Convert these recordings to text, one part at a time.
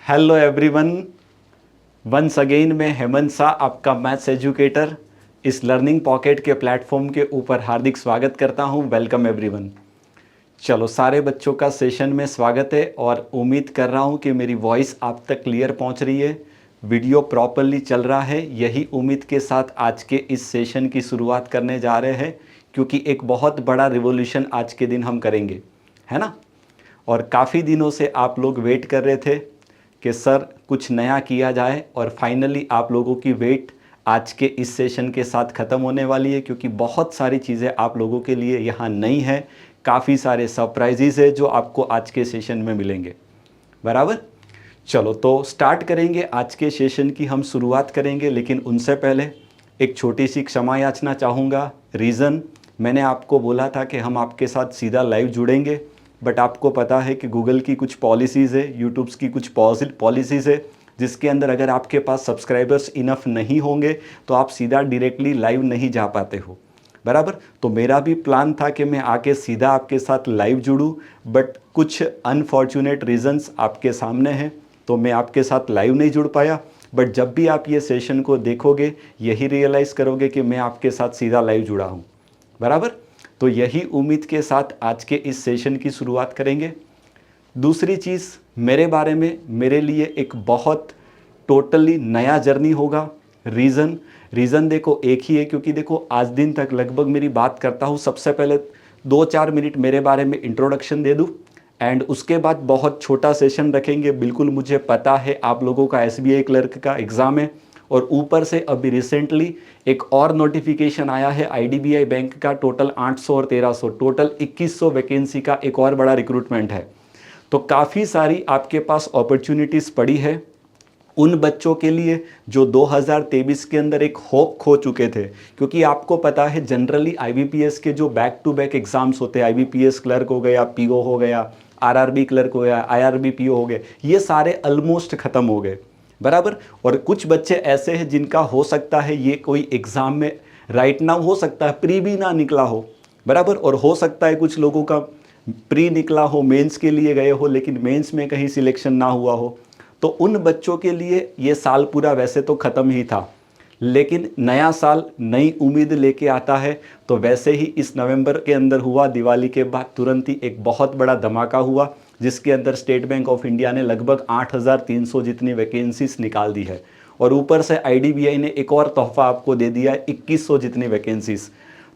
Hello everyone, once again मैं हेमंत शाह, आपका maths educator, इस लर्निंग पॉकेट के प्लेटफॉर्म के ऊपर हार्दिक स्वागत करता हूं। Welcome everyone. चलो, सारे बच्चों का सेशन में स्वागत है और उम्मीद कर रहा हूं कि मेरी वॉइस आप तक क्लियर पहुंच रही है, वीडियो प्रॉपरली चल रहा है। यही उम्मीद के साथ आज के इस सेशन की शुरुआत करने जा रहे हैं, क्योंकि एक बहुत बड़ा रिवॉल्यूशन आज के दिन हम करेंगे, है ना। और काफ़ी दिनों से आप लोग वेट कर रहे थे कि सर कुछ नया किया जाए, और फाइनली आप लोगों की वेट आज के इस सेशन के साथ ख़त्म होने वाली है, क्योंकि बहुत सारी चीज़ें आप लोगों के लिए यहाँ नई है। काफ़ी सारे सरप्राइजेज़ है जो आपको आज के सेशन में मिलेंगे, बराबर। चलो, तो स्टार्ट करेंगे। आज के सेशन की हम शुरुआत करेंगे, लेकिन उनसे पहले एक छोटी सी क्षमा याचना चाहूँगा। रीज़न, मैंने आपको बोला था कि हम आपके साथ सीधा लाइव जुड़ेंगे, बट आपको पता है कि गूगल की कुछ पॉलिसीज़ है, यूट्यूब्स की कुछ पॉलिसीज़ है, जिसके अंदर अगर आपके पास सब्सक्राइबर्स इनफ नहीं होंगे तो आप सीधा डायरेक्टली लाइव नहीं जा पाते हो, बराबर। तो मेरा भी प्लान था कि मैं आके सीधा आपके साथ लाइव जुड़ूं, बट कुछ अनफॉर्चुनेट रीज़न्स आपके सामने हैं, तो मैं आपके साथ लाइव नहीं जुड़ पाया। बट जब भी आप ये सेशन को देखोगे, यही रियलाइज़ करोगे कि मैं आपके साथ सीधा लाइव जुड़ा हूँ, बराबर। तो यही उम्मीद के साथ आज के इस सेशन की शुरुआत करेंगे। दूसरी चीज़, मेरे बारे में, मेरे लिए एक बहुत टोटली नया जर्नी होगा। रीज़न देखो एक ही है, क्योंकि देखो आज दिन तक लगभग मेरी बात करता हूँ, सबसे पहले 2-4 मिनट मेरे बारे में इंट्रोडक्शन दे दूँ, एंड उसके बाद बहुत छोटा सेशन रखेंगे। बिल्कुल मुझे पता है आप लोगों का SBI क्लर्क का एग्ज़ाम है, और ऊपर से अभी रिसेंटली एक और नोटिफिकेशन आया है IDBI बैंक का। टोटल 800 और 1300, टोटल 2100 वैकेंसी का एक और बड़ा रिक्रूटमेंट है। तो काफ़ी सारी आपके पास अपॉर्चुनिटीज़ पड़ी है उन बच्चों के लिए जो 2023 के अंदर एक होप खो चुके थे। क्योंकि आपको पता है जनरली IBPS के जो बैक टू बैक एग्ज़ाम्स होते हैं, IBPS क्लर्क हो गया, PO हो गया, RRB क्लर्क हो गया, IRB PO हो गए, ये सारे ऑलमोस्ट ख़त्म हो गए, बराबर। और कुछ बच्चे ऐसे हैं जिनका हो सकता है ये कोई एग्ज़ाम में राइट नाउ हो सकता है प्री भी ना निकला हो, बराबर। और हो सकता है कुछ लोगों का प्री निकला हो, मेंस के लिए गए हो, लेकिन मेंस में कहीं सिलेक्शन ना हुआ हो। तो उन बच्चों के लिए ये साल पूरा वैसे तो ख़त्म ही था, लेकिन नया साल नई उम्मीद लेके आता है। तो वैसे ही इस नवंबर के अंदर हुआ, दिवाली के बाद तुरंत ही एक बहुत बड़ा धमाका हुआ, जिसके अंदर स्टेट बैंक ऑफ इंडिया ने लगभग 8300 जितनी वैकेंसीज निकाल दी है, और ऊपर से IDBI ने एक और तोहफा आपको दे दिया है, 2100 जितनी वैकेंसीज।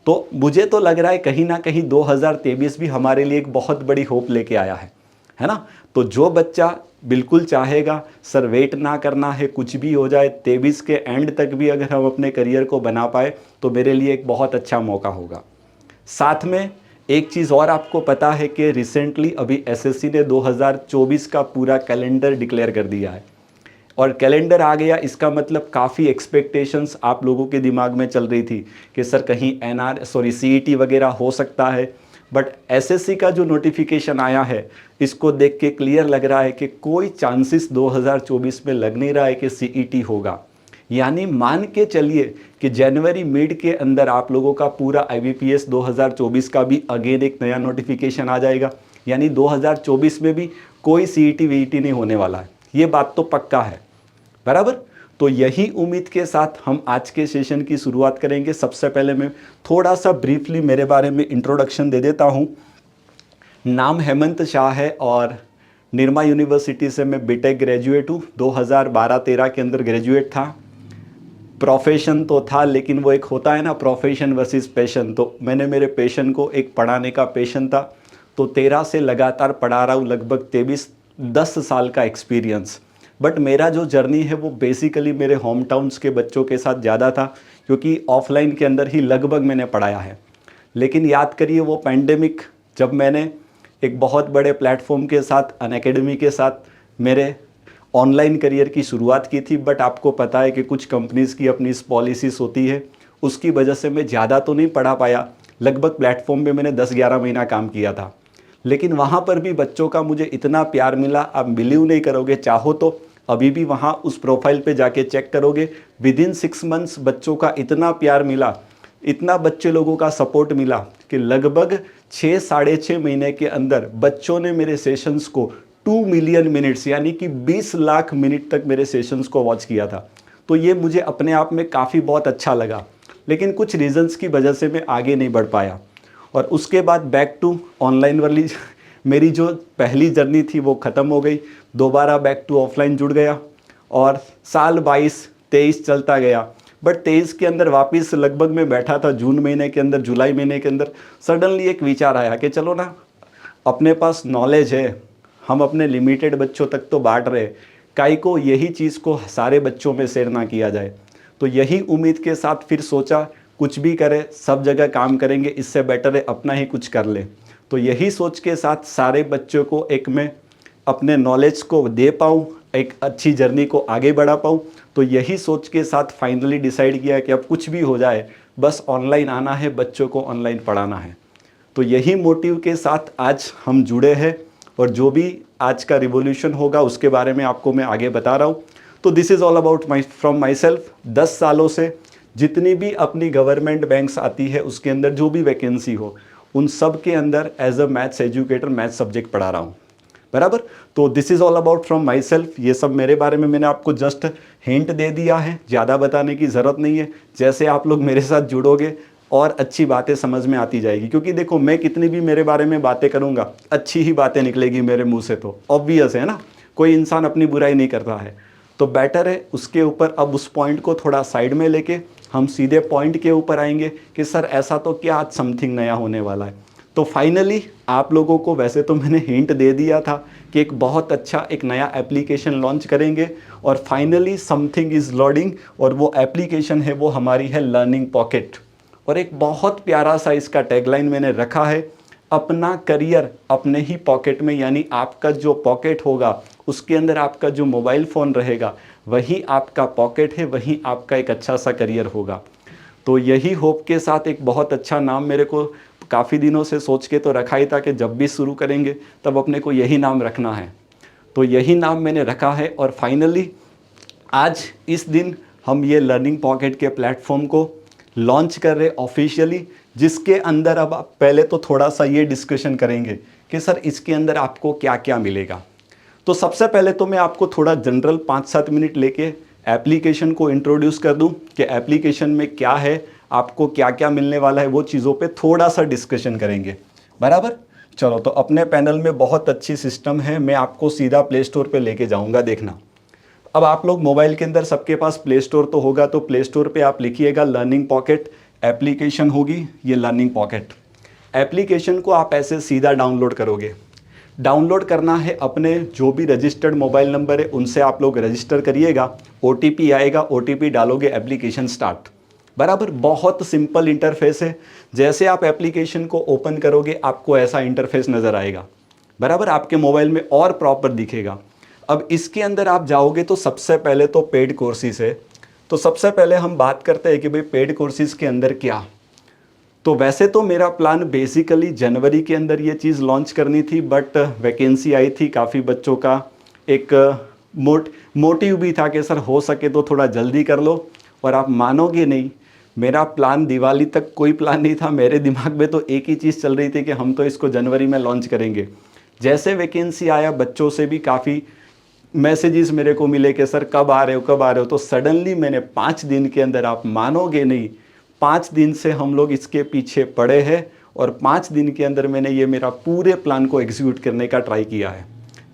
तो मुझे तो लग रहा है कहीं ना कहीं 2023 भी हमारे लिए एक बहुत बड़ी होप लेके आया है ना। तो जो बच्चा बिल्कुल चाहेगा सर वेट ना करना है, कुछ भी हो जाए, 23 के एंड तक भी अगर हम अपने करियर को बना पाए तो मेरे लिए एक बहुत अच्छा मौका होगा। साथ में एक चीज़ और आपको पता है कि रिसेंटली अभी SSC ने 2024 का पूरा कैलेंडर डिक्लेयर कर दिया है, और कैलेंडर आ गया, इसका मतलब काफ़ी एक्सपेक्टेशंस आप लोगों के दिमाग में चल रही थी कि सर कहीं CET वगैरह हो सकता है। बट SSC का जो नोटिफिकेशन आया है, इसको देख के क्लियर लग रहा है कि कोई चांसेस 2024 में लग नहीं रहा है कि CET होगा। यानी मान के चलिए कि जनवरी मिड के अंदर आप लोगों का पूरा IBPS 2024 का भी अगेन एक नया नोटिफिकेशन आ जाएगा। यानी 2024 में भी कोई CET VET नहीं होने वाला है, ये बात तो पक्का है, बराबर। तो यही उम्मीद के साथ हम आज के सेशन की शुरुआत करेंगे। सबसे पहले मैं थोड़ा सा ब्रीफली मेरे बारे में इंट्रोडक्शन दे देता हूँ। नाम हेमंत शाह है, और निर्मा यूनिवर्सिटी से मैं BTech ग्रेजुएट हूँ। 2012-13 के अंदर ग्रेजुएट था। प्रोफेशन तो था, लेकिन वो एक होता है ना प्रोफेशन वर्सेस पैशन, तो मैंने मेरे पैशन को एक पढ़ाने का पैशन था, तो 13 से लगातार पढ़ा रहा हूँ, लगभग 10 साल का एक्सपीरियंस। बट मेरा जो जर्नी है वो बेसिकली मेरे होम टाउन्स के बच्चों के साथ ज़्यादा था, क्योंकि ऑफलाइन के अंदर ही लगभग मैंने पढ़ाया है। लेकिन याद करिए वो पैंडेमिक, जब मैंने एक बहुत बड़े प्लेटफॉर्म के साथ, अनअकैडमी के साथ मेरे ऑनलाइन करियर की शुरुआत की थी। बट आपको पता है कि कुछ कंपनीज़ की अपनी पॉलिसीज़ होती है, उसकी वजह से मैं ज़्यादा तो नहीं पढ़ा पाया। लगभग प्लेटफॉर्म पे मैंने 10-11 महीना काम किया था, लेकिन वहाँ पर भी बच्चों का मुझे इतना प्यार मिला, आप बिलीव नहीं करोगे। चाहो तो अभी भी वहाँ उस प्रोफाइल पे जाके चेक करोगे, विदिन 6 मंथ्स बच्चों का इतना प्यार मिला, इतना बच्चे लोगों का सपोर्ट मिला कि लगभग 6 साढ़े 6 महीने के अंदर बच्चों ने मेरे सेशंस को 2 मिलियन मिनट्स यानी कि 20 लाख मिनट तक मेरे सेशंस को वॉच किया था। तो ये मुझे अपने आप में काफ़ी बहुत अच्छा लगा, लेकिन कुछ रीजंस की वजह से मैं आगे नहीं बढ़ पाया। और उसके बाद बैक टू ऑनलाइन वाली मेरी जो पहली जर्नी थी वो ख़त्म हो गई, दोबारा बैक टू ऑफलाइन जुड़ गया और साल 22-23 चलता गया। बट 23 के अंदर वापस लगभग मैं बैठा था जून महीने के अंदर, जुलाई महीने के अंदर सडनली एक विचार आया कि चलो ना, अपने पास नॉलेज है, हम अपने लिमिटेड बच्चों तक तो बांट रहे, काई को यही चीज़ को सारे बच्चों में शेयर ना किया जाए। तो यही उम्मीद के साथ फिर सोचा कुछ भी करें, सब जगह काम करेंगे, इससे बेटर है अपना ही कुछ कर ले। तो यही सोच के साथ सारे बच्चों को एक मैं अपने नॉलेज को दे पाऊँ, एक अच्छी जर्नी को आगे बढ़ा पाऊँ। तो यही सोच के साथ फाइनली डिसाइड किया कि अब कुछ भी हो जाए, बस ऑनलाइन आना है, बच्चों को ऑनलाइन पढ़ाना है। तो यही मोटिव के साथ आज हम जुड़े हैं और जो भी आज का रिवॉल्यूशन होगा उसके बारे में आपको मैं आगे बता रहा हूँ। तो this is all about from my self. 10 सालों से जितनी भी अपनी गवर्नमेंट बैंक्स आती है उसके अंदर जो भी वैकेंसी हो, उन सब के अंदर as a maths educator maths subject पढ़ा रहा हूँ, बराबर। तो this is all about from myself. ये सब मेरे बारे में मैंने आपको जस्ट हिंट दे दिया है, ज़्यादा बताने की ज़रूरत नहीं है। जैसे आप लोग मेरे साथ जुड़ोगे और अच्छी बातें समझ में आती जाएगी, क्योंकि देखो मैं कितनी भी मेरे बारे में बातें करूँगा, अच्छी ही बातें निकलेगी मेरे मुँह से, तो ऑब्वियस है ना, कोई इंसान अपनी बुराई नहीं करता है। तो बेटर है उसके ऊपर अब उस पॉइंट को थोड़ा साइड में लेके हम सीधे पॉइंट के ऊपर आएंगे कि सर ऐसा तो क्या आज समथिंग नया होने वाला है। तो फाइनली आप लोगों को वैसे तो मैंने हिंट दे दिया था कि एक बहुत अच्छा एक नया एप्लीकेशन लॉन्च करेंगे और फाइनली समथिंग इज़ लोडिंग, और वो एप्लीकेशन है वो हमारी है लर्निंग पॉकेट। और एक बहुत प्यारा सा इसका टैगलाइन मैंने रखा है, अपना करियर अपने ही पॉकेट में, यानी आपका जो पॉकेट होगा उसके अंदर आपका जो मोबाइल फ़ोन रहेगा वही आपका पॉकेट है, वही आपका एक अच्छा सा करियर होगा। तो यही होप के साथ एक बहुत अच्छा नाम मेरे को काफ़ी दिनों से सोच के तो रखा ही था कि जब भी शुरू करेंगे तब अपने को यही नाम रखना है। तो यही नाम मैंने रखा है और फाइनली आज इस दिन हम ये लर्निंग पॉकेट के प्लेटफॉर्म को लॉन्च कर रहे ऑफिशियली, जिसके अंदर अब आप पहले तो थोड़ा सा ये डिस्कशन करेंगे कि सर इसके अंदर आपको क्या क्या मिलेगा। तो सबसे पहले तो मैं आपको थोड़ा जनरल 5-7 मिनट लेके एप्लीकेशन को इंट्रोड्यूस कर दूं कि एप्लीकेशन में क्या है, आपको क्या क्या मिलने वाला है, वो चीज़ों पे थोड़ा सा डिस्कशन करेंगे, बराबर। चलो, तो अपने पैनल में बहुत अच्छी सिस्टम है, मैं आपको सीधा प्ले स्टोर पे लेके जाऊंगा, देखना। अब आप लोग मोबाइल के अंदर सबके पास प्ले स्टोर तो होगा, तो प्ले स्टोर पे आप लिखिएगा लर्निंग पॉकेट, एप्लीकेशन होगी ये लर्निंग पॉकेट। एप्लीकेशन को आप ऐसे सीधा डाउनलोड करोगे। डाउनलोड करना है अपने जो भी रजिस्टर्ड मोबाइल नंबर है उनसे आप लोग रजिस्टर करिएगा, OTP आएगा, OTP डालोगे, एप्लीकेशन स्टार्ट, बराबर। बहुत सिंपल इंटरफेस है। जैसे आप एप्लीकेशन को ओपन करोगे आपको ऐसा इंटरफेस नज़र आएगा, बराबर, आपके मोबाइल में और प्रॉपर दिखेगा। अब इसके अंदर आप जाओगे तो सबसे पहले तो पेड कोर्सेज है। तो सबसे पहले हम बात करते हैं कि भाई पेड कोर्सेज के अंदर क्या। तो वैसे तो मेरा प्लान बेसिकली जनवरी के अंदर ये चीज़ लॉन्च करनी थी, बट वैकेंसी आई थी, काफ़ी बच्चों का एक मोटिव भी था कि सर हो सके तो थोड़ा जल्दी कर लो। और आप मानोगे नहीं, मेरा प्लान दिवाली तक कोई प्लान नहीं था, मेरे दिमाग में तो एक ही चीज़ चल रही थी कि हम तो इसको जनवरी में लॉन्च करेंगे। जैसे वैकेंसी आया, बच्चों से भी काफ़ी मैसेजेस मेरे को मिले कि सर कब आ रहे हो, कब आ रहे हो। तो सडनली मैंने 5 दिन के अंदर, आप मानोगे नहीं, 5 दिन से हम लोग इसके पीछे पड़े हैं और 5 दिन के अंदर मैंने ये मेरा पूरे प्लान को एग्जीक्यूट करने का ट्राई किया है,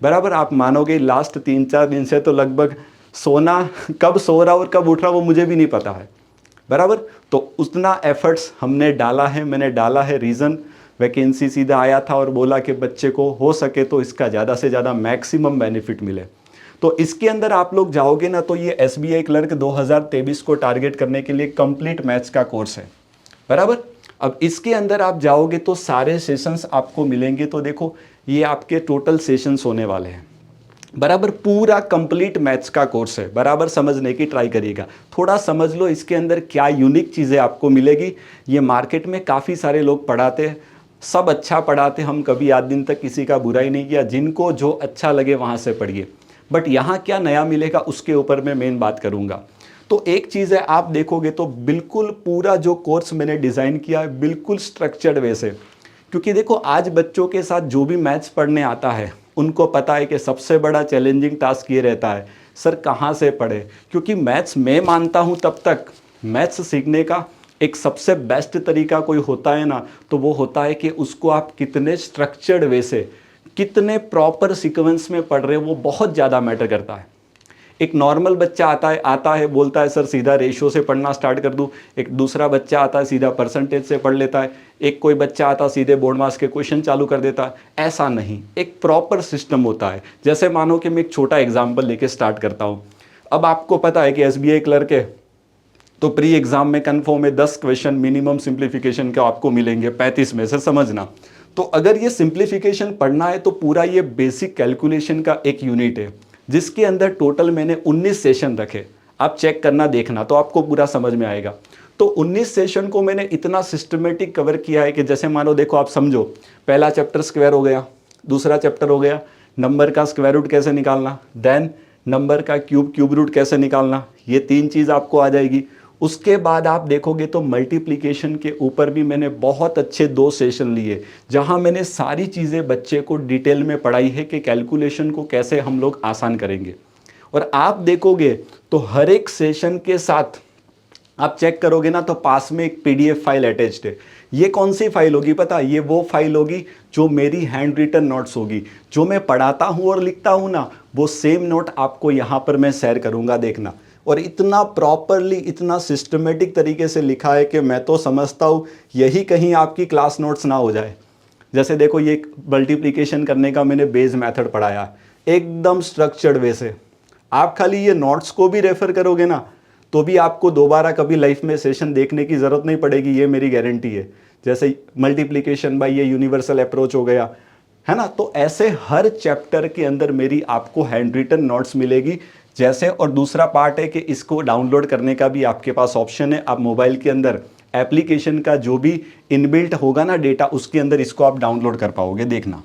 बराबर। आप मानोगे लास्ट 3-4 दिन से तो लगभग सोना, कब सो रहा और कब उठ रहा वो मुझे भी नहीं पता है, बराबर। तो उतना एफर्ट्स हमने डाला है, मैंने डाला है। रीज़न, वैकेंसी सीधा आया था और बोला कि बच्चे को हो सके तो इसका ज़्यादा से ज़्यादा मैक्सिमम बेनिफिट मिले। तो इसके अंदर आप लोग जाओगे ना तो ये SBI क्लर्क 2023 को टारगेट करने के लिए कंप्लीट मैथ्स का कोर्स है, बराबर। अब इसके अंदर आप जाओगे तो सारे सेशंस आपको मिलेंगे। तो देखो ये आपके टोटल सेशंस होने वाले हैं, बराबर। पूरा कंप्लीट मैथ्स का कोर्स है, बराबर समझने की ट्राई करिएगा। थोड़ा समझ लो इसके अंदर क्या यूनिक चीज़ें आपको मिलेगी। ये मार्केट में काफ़ी सारे लोग पढ़ाते हैं, सब अच्छा पढ़ाते, हम कभी आज दिन तक किसी का बुराई नहीं किया, जिनको जो अच्छा लगे वहाँ से पढ़िए। बट यहाँ क्या नया मिलेगा उसके ऊपर मैं मेन बात करूँगा। तो एक चीज़ है, आप देखोगे तो बिल्कुल पूरा जो कोर्स मैंने डिज़ाइन किया है बिल्कुल स्ट्रक्चर्ड वे से, क्योंकि देखो आज बच्चों के साथ जो भी मैथ्स पढ़ने आता है उनको पता है कि सबसे बड़ा चैलेंजिंग टास्क ये रहता है, सर कहाँ से पढ़े, क्योंकि मैथ्स मैं मानता हूँ तब तक मैथ्स सीखने का एक सबसे बेस्ट तरीका कोई होता है ना, तो वो होता है कि उसको आप कितने स्ट्रक्चर्ड वे से, कितने प्रॉपर सीक्वेंस में पढ़ रहे हो, वो बहुत ज़्यादा मैटर करता है। एक नॉर्मल बच्चा आता है बोलता है सर सीधा रेशियो से पढ़ना स्टार्ट कर दूँ, एक दूसरा बच्चा आता है सीधा परसेंटेज से पढ़ लेता है, एक कोई बच्चा आता सीधे बोर्ड मास के क्वेश्चन चालू कर देता है। ऐसा नहीं, एक प्रॉपर सिस्टम होता है। जैसे मानो कि मैं एक छोटा एग्जाम्पल लेके स्टार्ट करता हूँ। अब आपको पता है कि SBI क्लर्क है तो प्री एग्जाम में कन्फर्म है 10 क्वेश्चन मिनिमम सिंप्लीफिकेशन के आपको मिलेंगे 35 में से, समझना। तो अगर ये सिंप्लीफिकेशन पढ़ना है तो पूरा ये बेसिक कैलकुलेशन का एक यूनिट है जिसके अंदर टोटल मैंने 19 सेशन रखे। आप चेक करना, देखना तो आपको पूरा समझ में आएगा। तो 19 सेशन को मैंने इतना सिस्टमेटिक कवर किया है कि जैसे मानो देखो, आप समझो पहला चैप्टर स्क्वायर हो गया, दूसरा चैप्टर हो गया नंबर का स्क्वायर रूट कैसे निकालना, देन नंबर का क्यूब रूट कैसे निकालना, ये 3 चीज़ आपको आ जाएगी। उसके बाद आप देखोगे तो मल्टीप्लिकेशन के ऊपर भी मैंने बहुत अच्छे 2 सेशन लिए जहां मैंने सारी चीज़ें बच्चे को डिटेल में पढ़ाई है कि कैलकुलेशन को कैसे हम लोग आसान करेंगे। और आप देखोगे तो हर एक सेशन के साथ आप चेक करोगे ना तो पास में एक PDF फाइल अटैच्ड है। ये कौन सी फाइल होगी पता, ये वो फाइल होगी जो मेरी हैंड रिटन नोट्स होगी, जो मैं पढ़ाता हूँ और लिखता हूँ ना, वो सेम नोट आपको यहाँ पर मैं शेयर करूँगा, देखना। और इतना प्रॉपरली, इतना सिस्टमेटिक तरीके से लिखा है कि मैं तो समझता हूँ यही कहीं आपकी क्लास नोट्स ना हो जाए। जैसे देखो, ये मल्टीप्लिकेशन करने का मैंने बेस मेथड पढ़ाया एकदम स्ट्रक्चर्ड वे से। आप खाली ये नोट्स को भी रेफर करोगे ना तो भी आपको दोबारा कभी लाइफ में सेशन देखने की ज़रूरत नहीं पड़ेगी, ये मेरी गारंटी है। जैसे मल्टीप्लिकेशन बाय ये यूनिवर्सल अप्रोच हो गया, है ना। तो ऐसे हर चैप्टर के अंदर मेरी आपको हैंड रिटन नोट्स मिलेगी जैसे। और दूसरा पार्ट है कि इसको डाउनलोड करने का भी आपके पास ऑप्शन है। आप मोबाइल के अंदर एप्लीकेशन का जो भी इनबिल्ट होगा ना डेटा, उसके अंदर इसको आप डाउनलोड कर पाओगे, देखना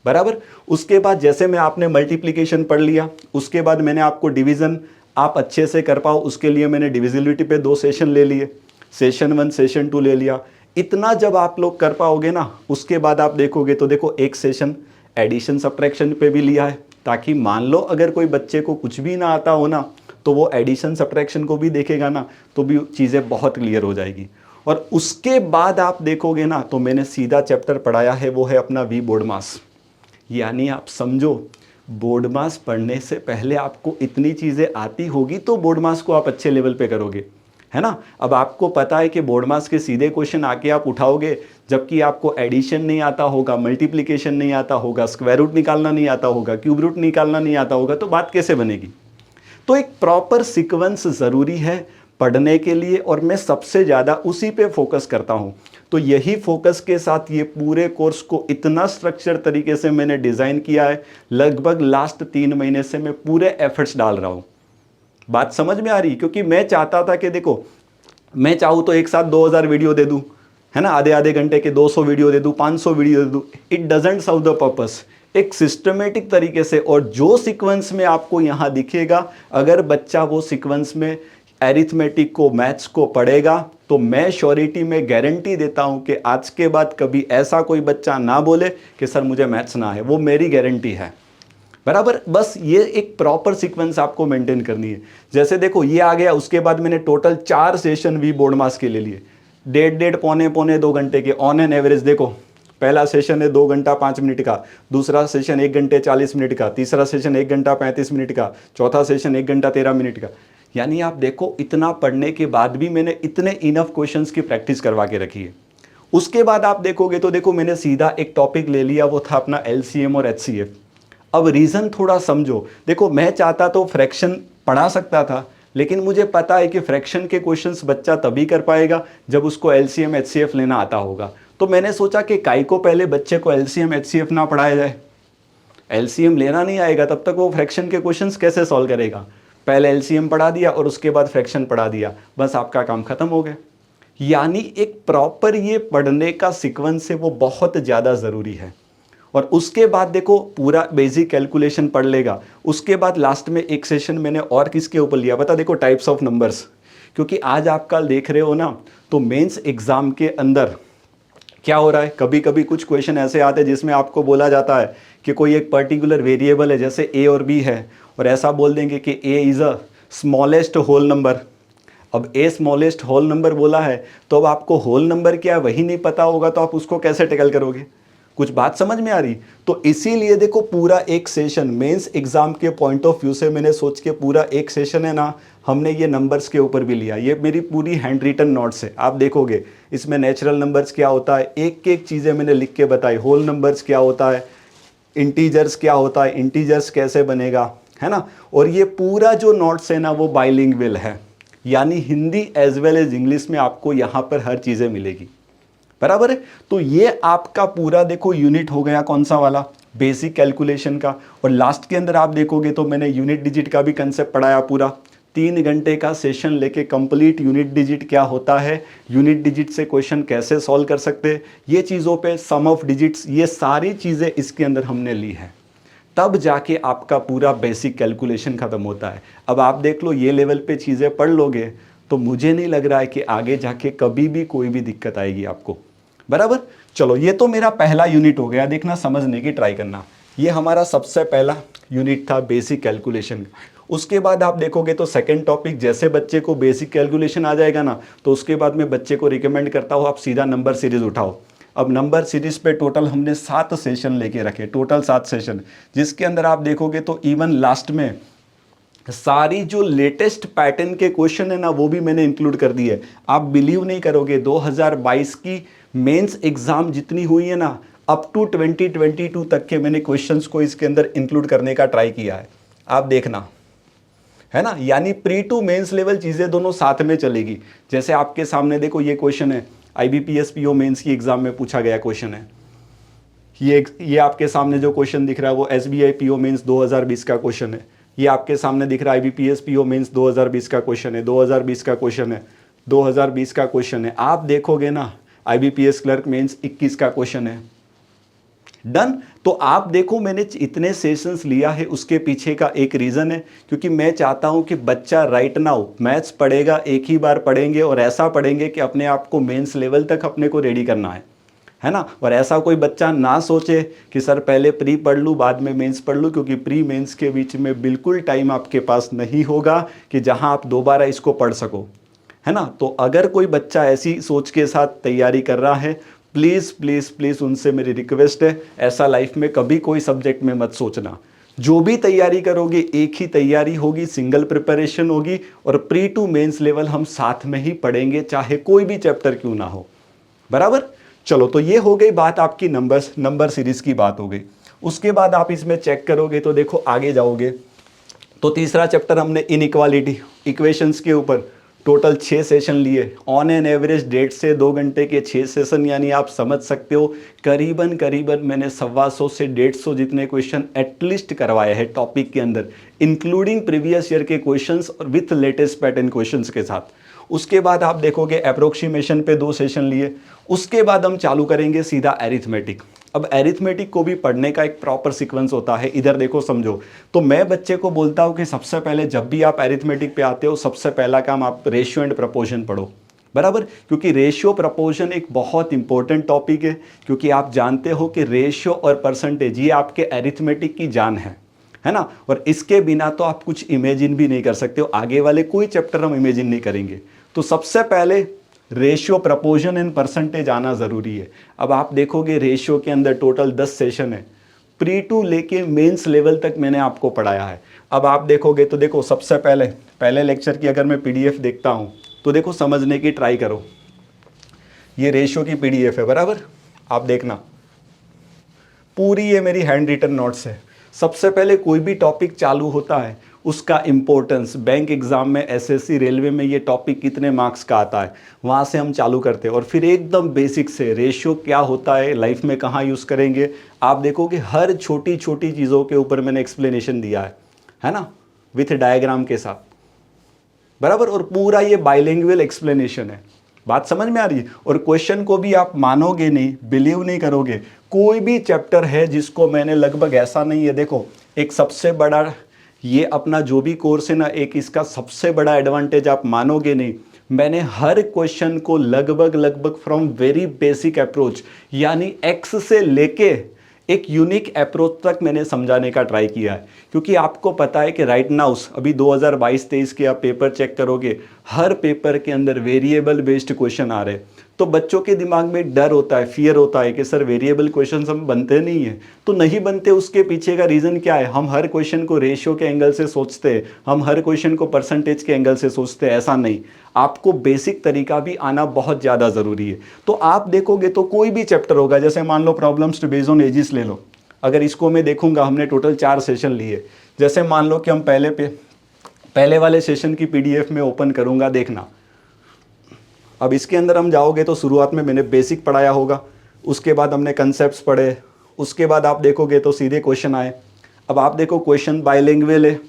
बराबर। उसके बाद जैसे मैं आपने मल्टीप्लिकेशन पढ़ लिया, उसके बाद मैंने आपको डिवीज़न आप अच्छे से कर पाओ उसके लिए मैंने डिविजिबिलिटी पे 2 सेशन ले लिए, सेशन 1 सेशन 2 ले लिया। इतना जब आप लोग कर पाओगे ना, उसके बाद आप देखोगे तो देखो एक सेशन एडिशन सब्ट्रैक्शन पे भी लिया है, ताकि मान लो अगर कोई बच्चे को कुछ भी ना आता हो ना तो वो एडिशन सब्ट्रैक्शन को भी देखेगा ना तो भी चीज़ें बहुत क्लियर हो जाएगी। और उसके बाद आप देखोगे ना तो मैंने सीधा चैप्टर पढ़ाया है, वो है अपना वी बोर्ड मास। यानी आप समझो, बोर्ड मास पढ़ने से पहले आपको इतनी चीज़ें आती होगी तो बोर्ड मास को आप अच्छे लेवल पे करोगे, है ना। अब आपको पता है कि बोर्ड मास के सीधे क्वेश्चन आके आप उठाओगे, जबकि आपको एडिशन नहीं आता होगा, मल्टीप्लिकेशन नहीं आता होगा, स्क्वायर रूट निकालना नहीं आता होगा, क्यूब रूट निकालना नहीं आता होगा, तो बात कैसे बनेगी। तो एक प्रॉपर सीक्वेंस ज़रूरी है पढ़ने के लिए, और मैं सबसे ज़्यादा उसी पे फोकस करता हूँ। तो यही फोकस के साथ ये पूरे कोर्स को इतना स्ट्रक्चर तरीके से मैंने डिज़ाइन किया है। लगभग लास्ट 3 महीने से मैं पूरे एफर्ट्स डाल रहा हूँ। बात समझ में आ रही, क्योंकि मैं चाहता था कि देखो, मैं चाहूँ तो एक साथ 2000 वीडियो दे दूँ, है ना, आधे आधे घंटे के 200 वीडियो दे दूँ, 500 वीडियो दे दूँ, it doesn't serve the purpose. एक सिस्टमेटिक तरीके से, और जो सीक्वेंस में आपको यहाँ दिखेगा, अगर बच्चा वो सीक्वेंस में एरिथमेटिक को, मैथ्स को पढ़ेगा, तो मैं श्योरिटी में गारंटी देता हूँ कि आज के बाद कभी ऐसा कोई बच्चा ना बोले कि सर मुझे मैथ्स ना है, वो मेरी गारंटी है, बराबर। बस ये एक प्रॉपर सीक्वेंस आपको मेंटेन करनी है। जैसे देखो ये आ गया, उसके बाद मैंने टोटल 4 सेशन वी बोर्ड मास के ले लिए, 1.5 पौने 2 घंटे के ऑन एन एवरेज। देखो पहला सेशन है 2 घंटा 5 मिनट का, दूसरा सेशन 1 घंटे 40 मिनट का, तीसरा सेशन 1 घंटा 35 मिनट का, चौथा सेशन 1 घंटा 13 मिनट का। यानी आप देखो, इतना पढ़ने के बाद भी मैंने इतने इनफ क्वेश्चंस की प्रैक्टिस करवा के रखी है। उसके बाद आप देखोगे तो देखो मैंने सीधा एक टॉपिक ले लिया, वो था अपना LCM और HCF। अब रीज़न थोड़ा समझो, देखो मैं चाहता तो फ्रैक्शन पढ़ा सकता था, लेकिन मुझे पता है कि फ्रैक्शन के क्वेश्चंस बच्चा तभी कर पाएगा जब उसको LCM HCF लेना आता होगा। तो मैंने सोचा कि काई को पहले बच्चे को LCM HCF ना पढ़ाया जाए। LCM लेना नहीं आएगा तब तक वो फ्रैक्शन के क्वेश्चंस कैसे सॉल्व करेगा। पहले LCM पढ़ा दिया और उसके बाद फ्रैक्शन पढ़ा दिया, बस आपका काम खत्म हो गया। यानी एक प्रॉपर ये पढ़ने का सीक्वेंस है, वो बहुत ज़्यादा ज़रूरी है। और उसके बाद देखो पूरा बेसिक कैलकुलेशन पढ़ लेगा, उसके बाद लास्ट में एक सेशन मैंने और किसके ऊपर लिया पता, देखो टाइप्स ऑफ नंबर्स। क्योंकि आज आप कल देख रहे हो ना, तो मेंस एग्ज़ाम के अंदर क्या हो रहा है, कभी कभी कुछ क्वेश्चन ऐसे आते हैं जिसमें आपको बोला जाता है कि कोई एक पर्टिकुलर वेरिएबल है, जैसे ए और बी है, और ऐसा बोल देंगे कि A is a smallest whole number. अब ए स्मॉलेस्ट होल नंबर बोला है, तो अब आपको होल नंबर क्या है वही नहीं पता होगा, तो आप उसको कैसे टैकल करोगे? कुछ बात समझ में आ रही? तो इसीलिए देखो पूरा एक सेशन मेंस एग्जाम के पॉइंट ऑफ व्यू से मैंने सोच के पूरा एक सेशन है ना, हमने ये नंबर्स के ऊपर भी लिया। ये मेरी पूरी हैंड रिटन नोट्स है, आप देखोगे इसमें नेचुरल नंबर्स क्या होता है, एक एक चीज़ें मैंने लिख के बताई। होल नंबर्स क्या होता है, इंटीजर्स क्या होता है, इंटीजर्स कैसे बनेगा, है ना। और ये पूरा जो नोट्स है ना वो बाइलिंगुअल है, यानी Hindi as well as English में आपको यहाँ पर हर चीज़ें मिलेगी, बराबर है। तो ये आपका पूरा देखो यूनिट हो गया, कौन सा वाला, बेसिक कैलकुलेशन का। और लास्ट के अंदर आप देखोगे तो मैंने यूनिट डिजिट का भी कंसेप्ट पढ़ाया पूरा। 3 घंटे का सेशन लेके कंप्लीट यूनिट डिजिट क्या होता है, यूनिट डिजिट से क्वेश्चन कैसे सॉल्व कर सकते हैं, ये चीज़ों पे सम ऑफ डिजिट्स, ये सारी चीज़ें इसके अंदर हमने ली है। तब जाके आपका पूरा बेसिक कैलकुलेशन ख़त्म होता है। अब आप देख लो, ये लेवल पे चीज़ें पढ़ लोगे तो मुझे नहीं लग रहा है कि आगे जाके कभी भी कोई भी दिक्कत आएगी आपको, बराबर। चलो, ये तो मेरा पहला यूनिट हो गया, देखना समझने की ट्राई करना। ये हमारा सबसे पहला यूनिट था बेसिक कैलकुलेशन। उसके बाद आप देखोगे तो सेकंड टॉपिक, जैसे बच्चे को बेसिक कैलकुलेशन आ जाएगा ना, तो उसके बाद मैं बच्चे को रिकमेंड करता हूँ आप सीधा नंबर सीरीज उठाओ। अब नंबर सीरीज पे टोटल हमने 7 सेशन लेके रखे, टोटल 7 सेशन, जिसके अंदर आप देखोगे तो इवन लास्ट में सारी जो लेटेस्ट पैटर्न के क्वेश्चन है ना वो भी मैंने इंक्लूड कर दिए। आप बिलीव नहीं करोगे, 2022 की मेंस एग्जाम जितनी हुई है ना, अप टू 2022 तक के मैंने क्वेश्चंस को इसके अंदर इंक्लूड करने का ट्राई किया है। आप देखना, है ना, यानी प्री टू मेंस लेवल चीज़ें दोनों साथ में चलेगी। जैसे आपके सामने देखो ये क्वेश्चन है, IBPS PO मेंस की एग्जाम में पूछा गया क्वेश्चन है। ये आपके सामने जो क्वेश्चन दिख रहा है वो SBI PO मेंस 2020 का क्वेश्चन है। ये आपके सामने दिख रहा है IBPS PO मेंस 2020 का क्वेश्चन है, 2020 का क्वेश्चन है, 2020 का क्वेश्चन है। आप देखोगे ना IBPS क्लर्क मेंस 21 का क्वेश्चन है। डन। तो आप देखो मैंने इतने सेशंस लिया है, उसके पीछे का एक रीज़न है, क्योंकि मैं चाहता हूं कि बच्चा राइट नाउ मैथ्स पढ़ेगा, एक ही बार पढ़ेंगे और ऐसा पढ़ेंगे कि अपने आप को मेंस लेवल तक अपने को रेडी करना है ना। और ऐसा कोई बच्चा ना सोचे कि सर पहले प्री पढ़ लूँ बाद में मेंस पढ़ लूँ, क्योंकि प्री मेंस के बीच में बिल्कुल टाइम आपके पास नहीं होगा कि जहां आप दोबारा इसको पढ़ सको, है ना। तो अगर कोई बच्चा ऐसी सोच के साथ तैयारी कर रहा है, प्लीज़ प्लीज़ प्लीज़ उनसे मेरी रिक्वेस्ट है, ऐसा लाइफ में कभी कोई सब्जेक्ट में मत सोचना। जो भी तैयारी करोगे एक ही तैयारी होगी, सिंगल प्रिपरेशन होगी, और प्री टू मेंस लेवल हम साथ में ही पढ़ेंगे, चाहे कोई भी चैप्टर क्यों ना हो, बराबर। चलो, तो ये हो गई बात आपकी नंबर सीरीज की बात हो गई। उसके बाद आप इसमें चेक करोगे तो देखो आगे जाओगे तो तीसरा चैप्टर हमने इनइक्वालिटी इक्वेशंस के ऊपर टोटल 6 सेशन लिए, ऑन एन एवरेज 1.5 से 2 घंटे के 6 सेशन, यानी आप समझ सकते हो करीबन मैंने 125 से 150 जितने क्वेश्चन एटलीस्ट करवाए हैं टॉपिक के अंदर, इंक्लूडिंग प्रीवियस ईयर के क्वेश्चंस और विथ लेटेस्ट पैटर्न क्वेश्चंस के साथ। उसके बाद आप देखोगे अप्रोक्सीमेशन पे 2 सेशन लिए। उसके बाद हम चालू करेंगे सीधा एरिथमेटिक। अब एरिथमेटिक को भी पढ़ने का एक प्रॉपर सीक्वेंस होता है, इधर देखो समझो। तो मैं बच्चे को बोलता हूँ कि सबसे पहले जब भी आप एरिथमेटिक पे आते हो, सबसे पहला काम आप रेशियो एंड प्रपोर्शन पढ़ो, बराबर। क्योंकि रेशियो प्रपोर्शन एक बहुत इंपॉर्टेंट टॉपिक है, क्योंकि आप जानते हो कि रेशियो और परसेंटेज ये आपके एरिथमेटिक की जान है ना। और इसके बिना तो आप कुछ इमेजिन भी नहीं कर सकते हो, आगे वाले कोई चैप्टर हम इमेजिन नहीं करेंगे। तो सबसे पहले रेशियो, प्रपोर्शन एंड परसेंटेज आना ज़रूरी है। अब आप देखोगे रेशियो के अंदर टोटल 10 सेशन है, प्री टू लेके मेंस लेवल तक मैंने आपको पढ़ाया है। अब आप देखोगे तो देखो सबसे पहले लेक्चर की अगर मैं PDF देखता हूँ तो देखो समझने की ट्राई करो। ये रेशियो की PDF है, बराबर। आप देखना पूरी ये मेरी हैंड रिटन नोट्स है। सबसे पहले कोई भी टॉपिक चालू होता है उसका इंपॉर्टेंस, बैंक एग्जाम में, SSC, रेलवे में ये टॉपिक कितने मार्क्स का आता है, वहाँ से हम चालू करते हैं। और फिर एकदम बेसिक से रेशियो क्या होता है, लाइफ में कहाँ यूज़ करेंगे, आप देखोगे हर छोटी छोटी चीज़ों के ऊपर मैंने एक्सप्लेनेशन दिया है ना, विथ डायग्राम के साथ, बराबर। और पूरा ये बाइलिंगुअल एक्सप्लेनेशन है, बात समझ में आ रही है। और क्वेश्चन को भी आप मानोगे नहीं, बिलीव नहीं करोगे, कोई भी चैप्टर है जिसको मैंने लगभग, ऐसा नहीं है, देखो एक सबसे बड़ा ये अपना जो भी कोर्स है ना, एक इसका सबसे बड़ा एडवांटेज आप मानोगे नहीं, मैंने हर क्वेश्चन को लगभग फ्रॉम वेरी बेसिक अप्रोच यानी एक्स से लेके एक यूनिक अप्रोच तक मैंने समझाने का ट्राई किया है, क्योंकि आपको पता है कि राइट नाउ अभी 2022-23 के आप पेपर चेक करोगे, हर पेपर के अंदर वेरिएबल बेस्ड क्वेश्चन आ रहे हैं। तो बच्चों के दिमाग में डर होता है, फियर होता है कि सर वेरिएबल क्वेश्चन हम बनते नहीं है। तो नहीं बनते, उसके पीछे का रीज़न क्या है? हम हर क्वेश्चन को रेशियो के एंगल से सोचते हैं, हम हर क्वेश्चन को परसेंटेज के एंगल से सोचते हैं। ऐसा नहीं, आपको बेसिक तरीका भी आना बहुत ज़्यादा ज़रूरी है। तो आप देखोगे तो कोई भी चैप्टर होगा, जैसे मान लो problems to based on ages ले लो, अगर इसको मैं देखूंगा, हमने टोटल 4 सेशन लिए। जैसे मान लो कि हम पहले वाले सेशन की पीडीएफ में ओपन करूंगा, देखना। अब इसके अंदर हम जाओगे तो शुरुआत में मैंने बेसिक पढ़ाया होगा, उसके बाद हमने कंसेप्ट्स पढ़े, उसके बाद आप देखोगे तो सीधे क्वेश्चन आए। अब आप देखो क्वेश्चन बाइलिंगुअल है,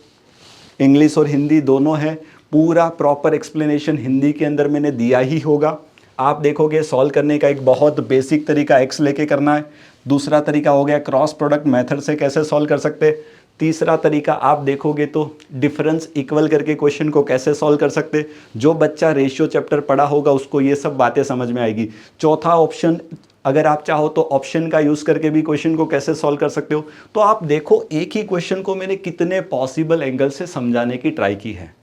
इंग्लिश और हिंदी दोनों है, पूरा प्रॉपर एक्सप्लेनेशन हिंदी के अंदर मैंने दिया ही होगा। आप देखोगे सॉल्व करने का एक बहुत बेसिक तरीका एक्स लेके करना है। दूसरा तरीका हो गया क्रॉस प्रोडक्ट मेथड से कैसे सॉल्व कर सकते हैं। तीसरा तरीका आप देखोगे तो डिफरेंस इक्वल करके क्वेश्चन को कैसे सॉल्व कर सकते। जो बच्चा रेशियो चैप्टर पढ़ा होगा उसको ये सब बातें समझ में आएगी। चौथा ऑप्शन, अगर आप चाहो तो ऑप्शन का यूज़ करके भी क्वेश्चन को कैसे सॉल्व कर सकते हो। तो आप देखो एक ही क्वेश्चन को मैंने कितने पॉसिबल एंगल से समझाने की ट्राई की है।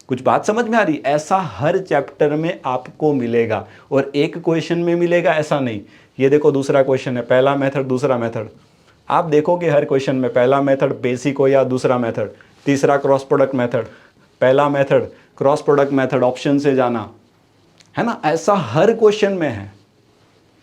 कुछ बात समझ में आ रही? ऐसा हर चैप्टर में आपको मिलेगा और एक क्वेश्चन में मिलेगा ऐसा नहीं। ये देखो दूसरा क्वेश्चन है, पहला मेथड दूसरा मेथड। आप देखोगे हर क्वेश्चन में पहला मेथड बेसिक हो या दूसरा मेथड, तीसरा क्रॉस प्रोडक्ट मेथड, पहला method cross product method, option से जाना, है ना, ऐसा हर क्वेश्चन में है।